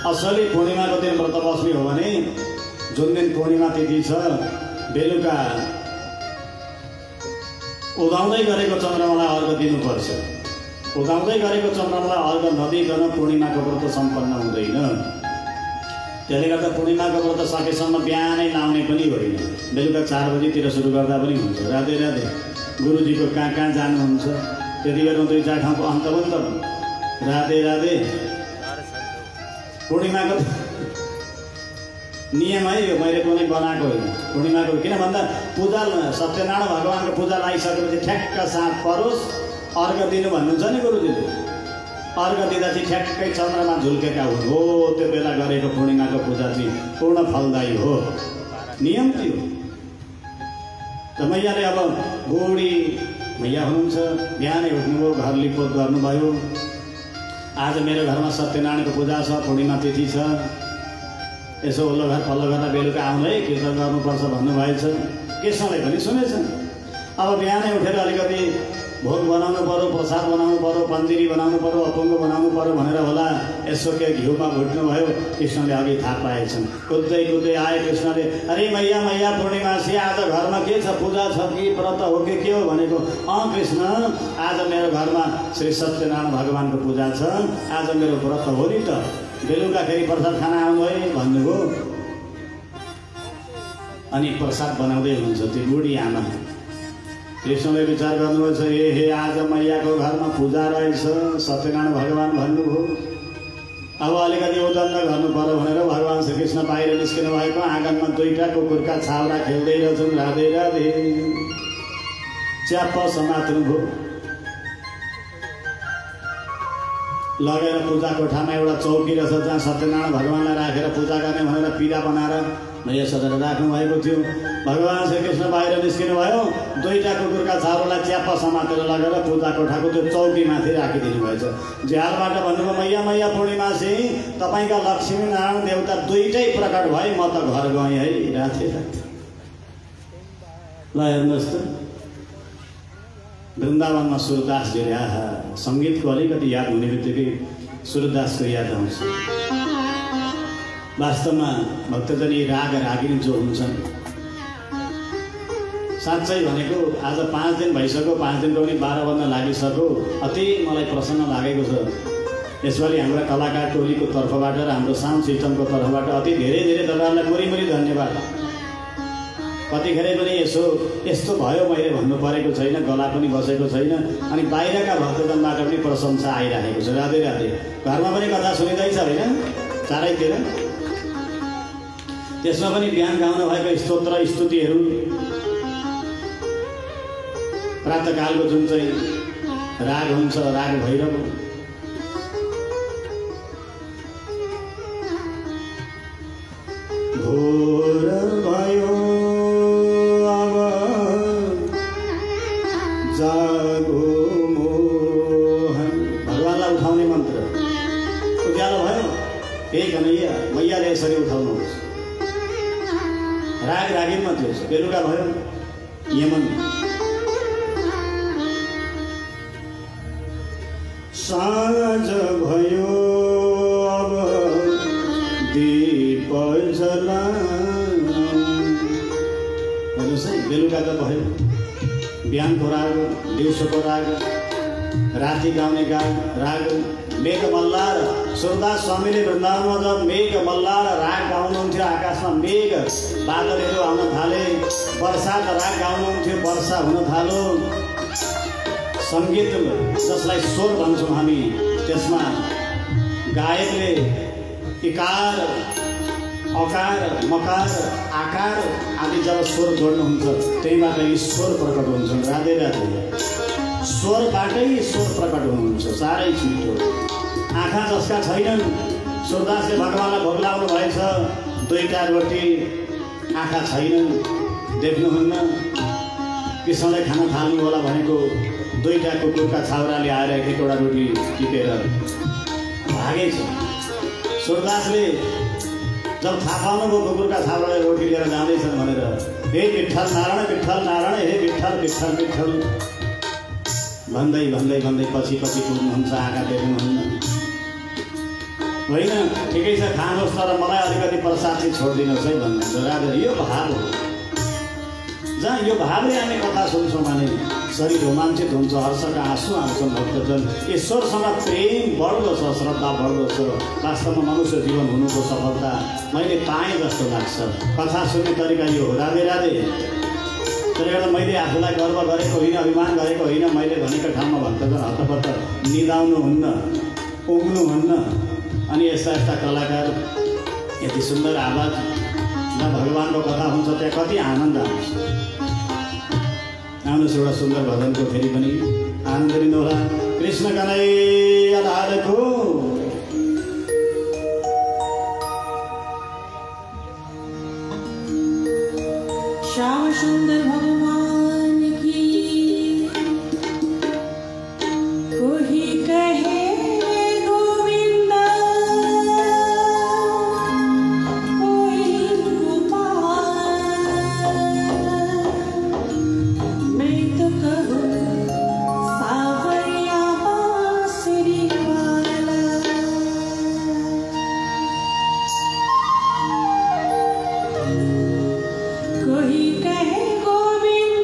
असली पूर्णिमाको दिन व्रत बस्ने हो भने जुन दिन पूर्णिमा तिथि छ बेलुका उदाउँदै गरेको चन्द्रमालाई अर्घ दिनुपर्छ। उदाउँदै गरेको चन्द्रमालाई अर्घ नदिकन पूर्णिमाको व्रत सम्पन्न हुँदैन। त्यसले गर्दा पूर्णिमाको व्रत सकेसम्म बिहानै लाउने पनि होइन, बेलुका 4 बजीतिर सुरु गर्दा पनि हुन्छ। राधे राधे। गुरुजीको कहाँ कहाँ जानुहुन्छ त्यति बेला 2-4 ठाउँको अन्त पनि त। राधे राधे। पूर्णिमाको नियम है यो, मैले कुनै बनाएको होइन। पूर्णिमाको किन भन्दा पूजा सत्यनारायण भगवानको पूजा लगाइसकेपछि ठ्याक्क साँझ परोस् अर्घ दिनु भन्नुहुन्छ नि गुरुजीले। अर्घ दिँदा चाहिँ ठ्याक्कै चन्द्रमा झुल्केका हुन् हो, त्यो बेला गरेको पूर्णिमाको पूजा चाहिँ पूर्ण फलदायी हो। नियम थियो। त मैयाले अब बुढी मैया हुनुहुन्छ, बिहानै उठ्नुभयो, घर लिपोत गर्नुभयो। आज मेरो घरमा सत्यनारायणको पूजा छ, पूर्णिमा तिथि छ, यसो वल्लो घर पल्लो घर बेलुका आउनु है कीर्तन गर्नुपर्छ भन्नुभएछ। कृष्णले पनि सुनेछन्। अब बिहानै उठेर अलिकति भोग बनाउनु पर्यो, प्रसाद बनाउनु पर्यो, पन्जिरी बनाउनु पर्यो, अपुङ्गो बनाउनु पर्यो भनेर होला यसो के घिउमा भुट्नुभयो। कृष्णले अघि थाहा पाएछन्। कुद्दै कुद्दै आए कृष्णले, अरे मैया मैया पूर्णिमासी आज घरमा के छ, पूजा छ कि व्रत हो कि के हो भनेको। कृष्ण आज मेरो घरमा श्री सत्यनारायण भगवानको पूजा छ, आज मेरो व्रत हो नि त, बेलुकाखेरि प्रसाद खाना आउनु है भन्नुभयो। अनि प्रसाद बनाउँदै हुनुहुन्छ त्यो बुढी आमा। कृष्णले विचार गर्नुभएछ, ए हे आज मैयाको घरमा पूजा रहेछ, सत्यनारायण भगवान भन्नुभयो। अब अलिकति उदण्ड गर्नु पर्यो भनेर भगवान श्रीकृष्ण बाहिर निस्किनु भएको। आँगनमा 2टा कुकुरका छाउरा खेल्दै रहेछन्। राधे राधे। च्याप्प समात्नुभयो। लगेर पूजा कोठामा एउटा चौकी रहेछ जहाँ सत्यनारायण भगवानलाई राखेर पूजा गर्ने भनेर पीडा बनाएर मैया सजाएर राख्नु भएको थियो। भगवान श्रीकृष्ण बाहिर निस्किनु भयो। 2टा कुकुरका छाउरालाई च्याप्प समातेर लगेर पूजा कोठाको त्यो चौकीमाथि राखिदिनु भएछ। झ्यालबाट भन्नुभयो, मैया मैया पूर्णिमासी तपाईँका लक्ष्मी नारायण देवता 2टै प्रकट भए, म त घर गएँ है। राधे राधे। ल हेर्नुहोस् त वृन्दावनमा सूरदासजीले आहा सङ्गीतको अलिकति याद हुने बित्तिकै सूरदासको याद आउँछ। वास्तवमा भक्तजन यी राग रागिनी जो हुन्छन् साँच्चै भनेको आज 5 दिन भइसक्यो, 5 दिनको पनि 12 बज्न लागिसक्यो। अति मलाई प्रसन्न लागेको छ। यसपालि हाम्रा कलाकार टोलीको तर्फबाट र हाम्रो साउन्ड सिस्टमको तर्फबाट अति धेरै धेरै तपाईँहरूलाई मुरी धन्यवाद। कतिखेर पनि यस्तो भयो मैले भन्नु परेको छैन, गला पनि बसेको छैन। अनि बाहिरका भक्तजनबाट पनि प्रशंसा आइरहेको छ। राधे राधे। घरमा पनि कथा सुनिँदैछ होइन चारैतिर। त्यसमा पनि बिहान गाउनु भएको स्तोत्र स्तुतिहरू, प्रातःकालको जुन चाहिँ राग हुन्छ राग भैरव, भोर भयो अब जागो मोहन, भगवानलाई उठाउने मन्त्र। उज्यालो भयो हे कन्हैया, मैयाले यसरी उठाउनुहोस्। राग रागिनमा थियो। बेलुका भयो यमन। साँझ भयो अब दीप जलाउँ। हेर्नुहोस् है, बेलुका त भयो, बिहानको राग, दिउँसोको राग, राति गाउने राग मेघ मल्लार। सूरदास स्वामीले वृन्दावनमा जब मेघ मल्लार राग गाउनुहुन्थ्यो, आकाशमा मेघ बादलहरू आउन थाले, वर्षाका राग गाउनुहुन्थ्यो, वर्षा हुन थाल्यो। सङ्गीत जसलाई स्वर भन्छौँ हामी, त्यसमा गायकले इकार अकार मकार आकार आदि जब स्वर जोड्नुहुन्छ त्यहीबाट ईश्वर प्रकट हुन्छन्। राधे राधे। स्वरबाटै ईश्वर प्रकट हुनुहुन्छ। साह्रै छिटो। आँखा जसका छैनन् सूरदासले भगवानलाई भोग लाउनु भएछ। 2टा रोटी, आँखा छैन, देख्नुहुन्न। कृष्णलाई खाना थाल्नु होला भनेको 2टा कुकुरका छाउराले आएर 1वटा रोटी टिपेर भागेछ। सूरदासले जब थाहा पाउनुभयो कुकुरका छाउराले रोटी लिएर जाँदैछन् भनेर, हे विठ्ठल नारायण, विठ्ठल नारायण, हे विठ्ठल विठ्ठल विठ्ठल भन्दै भन्दै भन्दै पछि पछि पुग्नुहुन्छ, आँखा देख्नुहुन्न। होइन, ठिकै छ, खानुहोस्, तर मलाई अलिकति प्रसाद चाहिँ छोडिदिनुहोस् है भन्नुहुन्छ राजा। यो भाव हो। जहाँ यो भावले हामी कथा सुन्छौँ भने शरीर रोमाञ्चित हुन्छ, हर्षका आँसु आउँछन्। भक्तजन ईश्वरसँग प्रेम बढ्दो छ, श्रद्धा बढ्दो छ। वास्तवमा मनुष्य जीवन हुनुको सफलता मैले पाएँ जस्तो लाग्छ। कथा सुन्ने तरिका यो हो। राधे राधे। त्यसले गर्दा मैले आफूलाई गर्व गरेको होइन, अभिमान गरेको होइन। मैले भनेको ठाउँमा भक्तजन हतपत्त निदाउनुहुन्न, पुग्नुहुन्न। अनि यस्ता यस्ता कलाकार, यति सुन्दर आवाज, जहाँ भगवानको कथा हुन्छ त्यहाँ कति आनन्द आउँछ। आउनुहोस् एउटा सुन्दर भजनको फेरि पनि आनन्द लिनुहोला। कृष्ण कन्हैया लालको। श्याम सुंदर भगवान की कोई कहे कोई कहे गोविंद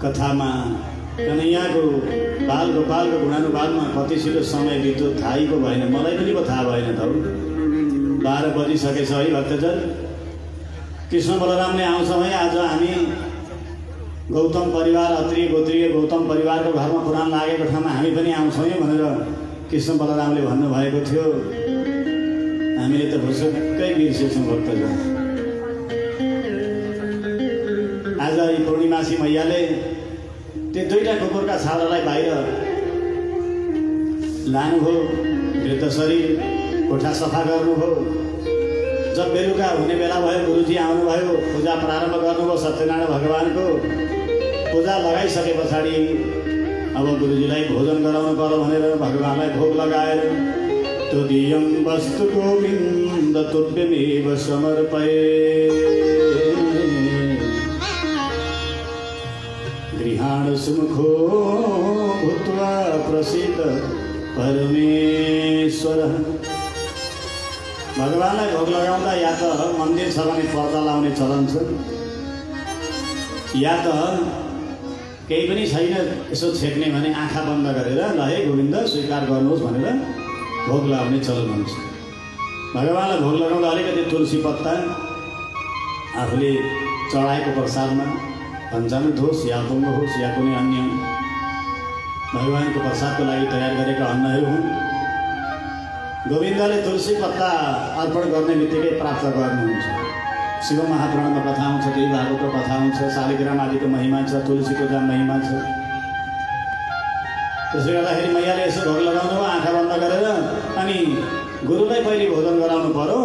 कथामा कन्हैयाको बाल गोपालको गुणानुवादमा कति छिटो समय बित्यो थाहै पो भएन, मलाई पनि पो थाहा भएन त। 12 बजिसकेछ है भक्तजन। कृष्ण बलरामले आउँछ है। आज हामी गौतम परिवार, अत्रीय गोत्रीय गौतम परिवारको घरमा पुराण लागेको ठाउँमा हामी पनि आउँछौँ भनेर कृष्ण बलरामले भन्नुभएको थियो। हामीले त भुसुक्कै बिर्सेछौँ भक्तजन। आज यी पूर्णिमासी मैयाले त्यो 2टा कुकुरका छालालाई बाहिर लानुभयो, वृद्ध शरीर कोठा सफा गर्नुभयो। जब बेलुका हुने बेला भयो, गुरुजी आउनुभयो, पूजा प्रारम्भ गर्नुभयो। सत्यनारायण भगवानको पूजा लगाइसके पछाडि अब गुरुजीलाई भोजन गराउनु पर्यो भनेर भगवानलाई भोग लगाएर तुदियं वस्तु गोविन्द तुभ्यमेव समर्पये गृहाण सुमुखो भूत्वा प्रसीद परमेश्वर। भगवानलाई भोग लगाउँदा या त मन्दिर छ भने पर्दा लाउने चलन छ, या त केही पनि छैन यसो छेक्ने भने आँखा बन्द गरेर ल हे गोविन्द स्वीकार गर्नुहोस् भनेर भोग लगाउने चलन हुन्छ। भगवानलाई भोग लगाउँदा अलिकति तुलसी पत्ता आफूले चढाएको प्रसादमा पञ्चामृत होस् या अपुङ्ग होस् या कुनै अन्य भगवानको प्रसादको लागि तयार गरेका अन्नहरू हुन्। गोविन्दले तुलसी पत्ता अर्पण गर्ने बित्तिकै प्राप्त गर्नुहुन्छ। शिव महापुराणमा कथा आउँछ, केही भागवतको कथा आउँछ, शालिग्राम आदिको महिमा छ, तुलसी पूजा महिमा छ। त्यसले गर्दाखेरि मैयाले यसो भोग लगाउनु भयो आँखा बन्द गरेर। अनि गुरुलाई पहिले भोजन गराउनु पर्यो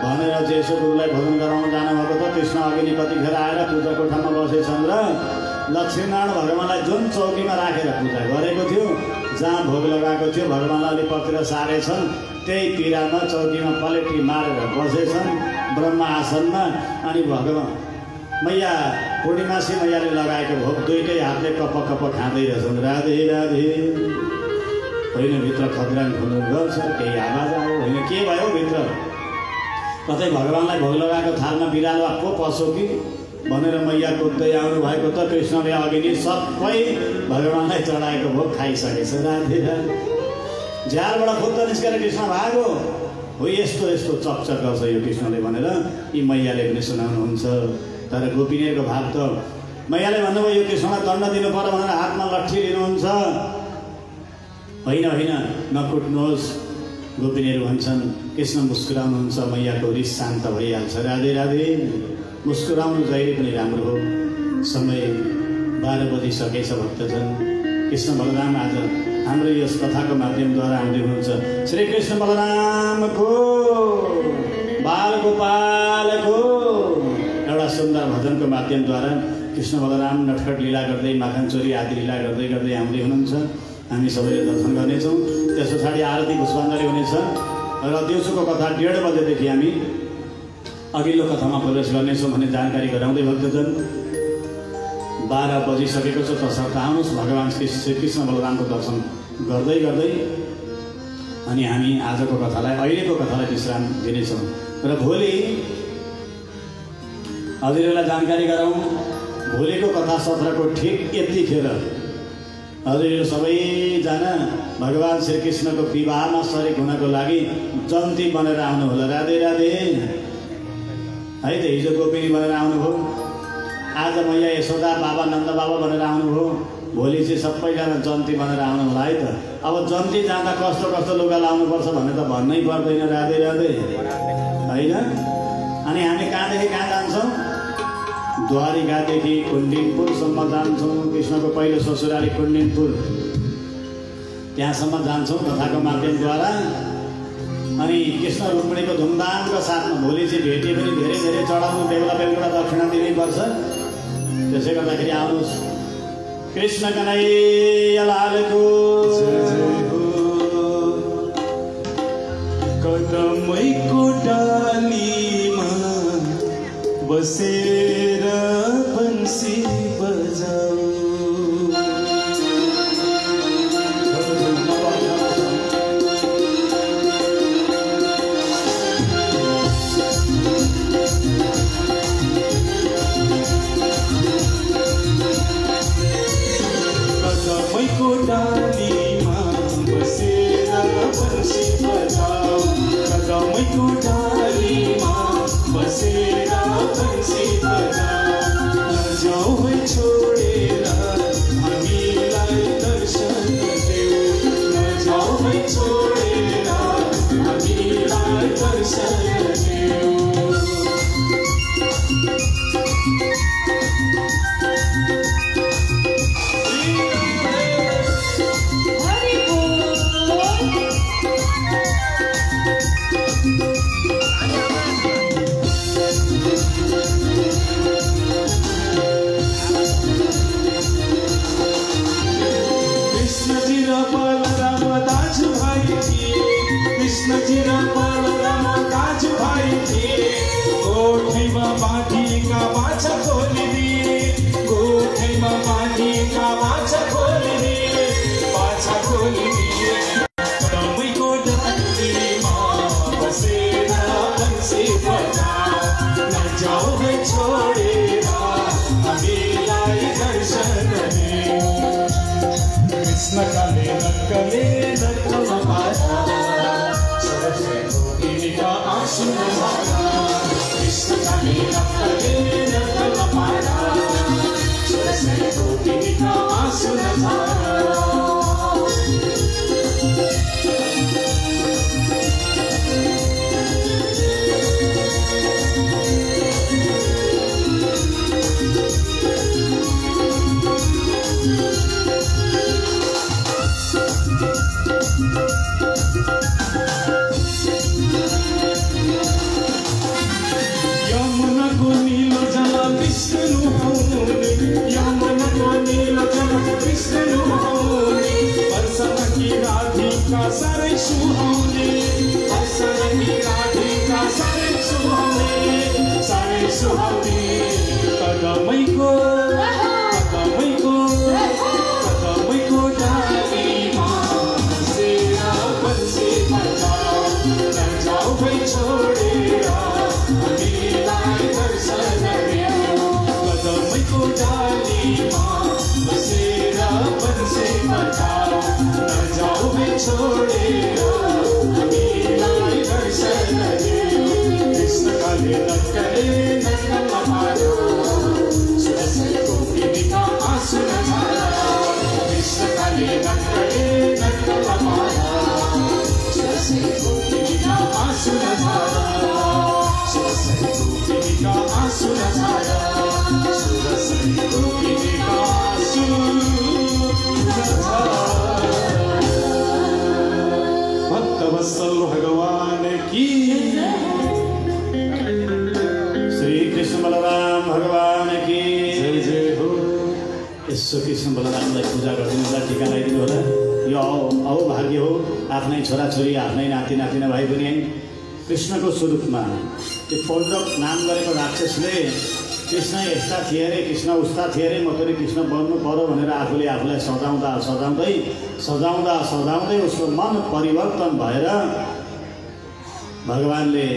भनेर चाहिँ यसो गुरुलाई भोजन गराउन जानुभएको त। कृष्ण अघि कतिखेर आएर पूजा कोठामा बसेछन् र लक्ष्मीनारायण भगवानलाई जुन चौकीमा राखेर पूजा गरेको थियो, जहाँ भोग लगाएको थियो, भगवानले पतिर सारेछन् त्यही पिरामा चौकीमा पलेटी मारेर बसेछन् ब्रह्मा आसनमा। अनि भगवान मैया पूर्णिमासी मैयाले लगाएको भोग 2टै हातले कप कप खाँदै रहेछन्। राधे राधे। होइन भित्र खद्राङ खुनु गर्छ, केही आवाज आयो, होइन के भयो भित्र, कतै भगवानलाई भोग लगाएको थालमा बिरालो पो पसो कि भनेर मैया कुद्दै आउनु भएको त। कृष्णले अघि नै सबै भगवानलाई चढाएको भोग खाइसकेछ। राधे राधे। झ्यालबाट खुद्द निस्केर कृष्ण भागो हो, यस्तो यस्तो चकचक गर्छ यो कृष्णले भनेर यी मैयाले पनि सुनाउनुहुन्छ। तर गोपिनीहरूको भाव त मैयाले भन्नुभयो यो कृष्णलाई दण्ड दिनु पर्यो भनेर हातमा लट्ठी लिनुहुन्छ। होइन होइन नकुट्नुहोस्। गोपिनीहरू भन्छन् कृष्ण मुस्कुराउनुहुन्छ, मैयाको रिस शान्त भइहाल्छ। राधे राधे। मुस्कुराउनु जहिले पनि राम्रो हो। समय 12 बजिसकेछ भक्तजन। कृष्ण बलराम आज हाम्रो यस कथाको माध्यमद्वारा आउँदै हुनुहुन्छ। श्री कृष्ण बलरामको बाल गोपालको एउटा सुन्दर भजनको माध्यमद्वारा कृष्ण बलराम नटखट लीला गर्दै माखन चोरी आदि लीला गर्दै गर्दै आउँदै हुनुहुन्छ। हामी सबैले दर्शन गर्नेछौँ। त्यस पछाडि आरती पुष्पाञ्जली हुनेछ र दिउँसोको कथा 1:30 बजेदेखि हामी अघिल्लो कथामा प्रवेश गर्नेछौँ भन्ने जानकारी गराउँदै भक्तजन 12 बजिसकेको छ। तसर्थ आउनुहोस् भगवान श्री कृष्ण बलरामको दर्शन गर्दै गर्दै अनि हामी आजको कथालाई, अहिलेको कथालाई विश्राम दिनेछौँ। र भोलि हजुरहरूलाई जानकारी गराउँ, भोलिको कथा सत्रको ठिक यतिखेर हजुरहरू सबैजना भगवान श्रीकृष्णको विवाहमा सरिक हुनको लागि जन्ती बनेर आउनु होला। राधे राधे। है त हिजो गोपिनी बनेर आउनुभयो, आज मैया यशोदा बाबा नन्द बाबा बनेर आउनुभयो, भोलि चाहिँ सबैजना जन्ती बनेर आउनु होला है त। अब जन्ती जाँदा कस्तो कस्तो लुगा लाउनुपर्छ भन्ने त भन्नै पर्दैन। राधे राधे। होइन अनि हामी कहाँदेखि कहाँ जान्छौँ? द्वारिकादेखि कुण्डिनपुरसम्म जान्छौँ। कृष्णको पहिलो ससुराली कुण्डिनपुर, त्यहाँसम्म जान्छौँ कथाको माध्यमद्वारा। अनि कृष्ण रुक्मिणीको धुमधामको साथमा भोलि चाहिँ भेटे पनि धेरै धेरै चढाउनु, बेहुला बेहुला दक्षिणा दिनैपर्छ। त्यसै गर्दाखेरि आउनुहोस्। कृष्ण कन्हैया लालको कदमैको डालीमा बसेर बन्सी बजाऊ। माछा खोलिदिए गोठैमा पानीका माछा खोलिदिए माछा खोलिदिए रमैको डालीमा बसेर बन्सी बजाऊ नजाऊ है छोडेर हामीलाई दर्शन दे कृष्ण काले नक्कले नक्कलमा पारा सरस्वती गोपिका आँसु नजारा कृष्ण काले नक्कले नक्कलमा पारा सरस्वती गोपिका आँसु नजारा सारै सुहाउने कदमैको डालीमा बसेर बन्सी बजाऊ नजाऊ भई छोडेर हामीलाई दर्शन दियो कदमैको डालीमा बसेर बन्सी बजाऊ नजाऊ भई छोडेर हामीलाई दर्शन दियो कृष्ण काले नक्कले नक्कलमा पारा सरस्वती गोपिका आँसु नजारा कृष्ण काले नक्कले नक्कलमा पारा सरस्वती गोपिका आँसु नजारा सरस्वती गोपिका आँसु नजारा सरस्वती गोपिका आँसु नजारा भक्तवत्सल भगवान की श्री कृष्ण बलराम भगवान की जय जय हो यसो कृष्ण बलरामलाई पूजा गरिदिनु होला टीका लगाइदिनु होला यो औ भाग्य हो आफ्नै छोराछोरी आफ्नै नाति नातिना भाइ पनि कृष्णको स्वरूपमा त्यो पौरव नाम गरेको राक्षसले कृष्ण यस्ता थिए अरे कृष्ण उस्ता थिए अरे म पनि कृष्ण बन्नु पर्यो भनेर आफूले आफूलाई सजाउँदै उसको मन परिवर्तन भएर भगवानले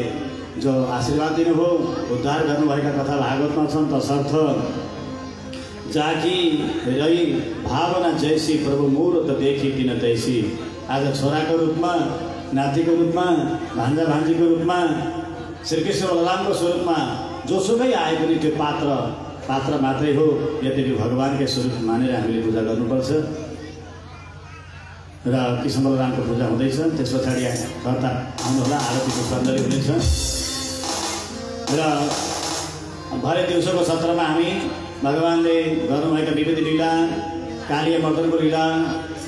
जो आशीर्वाद दिनुभयो उद्धार गर्नुभएका कथा भागवतमा छन् तसर्थ जाकी रही भावना जैसी प्रभु मूर्त देखी तिन तैसी आज छोराको रूपमा नातिको रूपमा भान्जा भान्जीको रूपमा श्रीकृष्ण बलरामको स्वरूपमा जोसुकै आए पनि त्यो पात्र मात्रै हो यद्यपि भगवानकै स्वरूप मानेर हामीले पूजा गर्नुपर्छ र कृष्ण बलरामको पूजा हुँदैछ त्यस पछाडि कर्ता आउनुहोला आरती पुष्पाञ्जली हुनेछ र भरे दिउँसोको सत्रमा हामी भगवानले गर्नुभएका विविध लीला कालीय मर्दनको लीला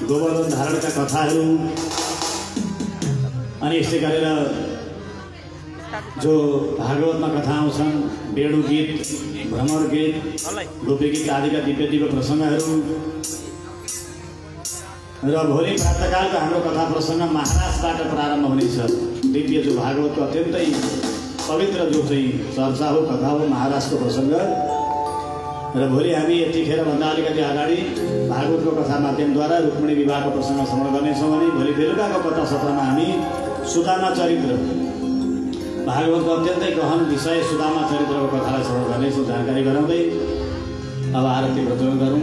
गोवर्धन धारणका कथाहरू अनि यस्तै गरेर जो भागवतमा कथा आउँछन् वेणु गीत भ्रमर गीत गोपी गीत आदिका दिव्य दिव्य प्रसङ्गहरू र भोलि प्रातःकालको हाम्रो कथा प्रसङ्ग महाराजबाट प्रारम्भ हुनेछ दिव्य जो भागवतको अत्यन्तै पवित्र जो चाहिँ चर्चा हो कथा हो महाराजको प्रसङ्ग र भोलि हामी यतिखेर भन्दा अलिकति अगाडि भागवतको कथा माध्यमद्वारा रुक्मिणी विवाहको प्रसङ्ग श्रवण गर्नेछौँ भने भोलि बेलुकाको कथा सत्रमा हामी सुदामा चरित्र भागवतको अत्यन्तै गहन विषय सुदामा चरित्रको कथालाई श्रवण गर्नेछौँ जानकारी गराउँदै अब आरती प्रज्वलन गरौँ।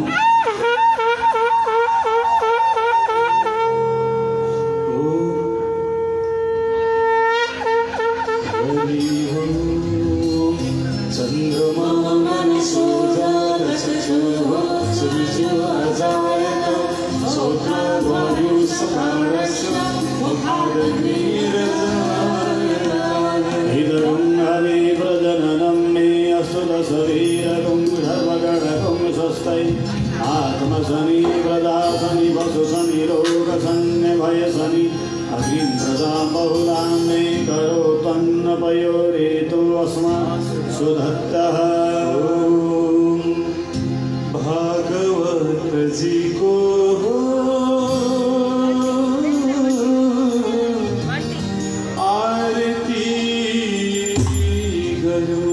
आत्मशनि प्रदाशनि वसुशनि रोगशन्यभयशनि अग्निं प्रजा बहुलां मे करो तन्नपयोरेतो अस्मात् सुधत्तः। भागवत जी को आरती करो।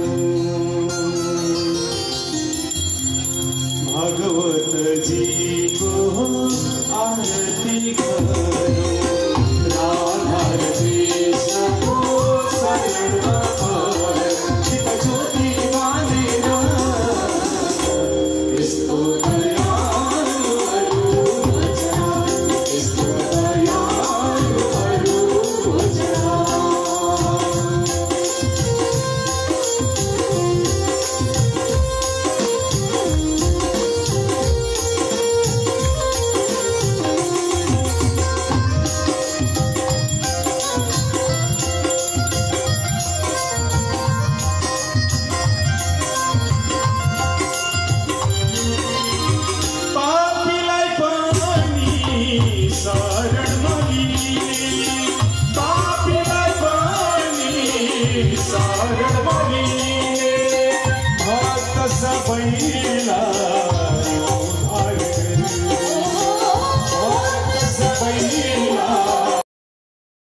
सबैलाई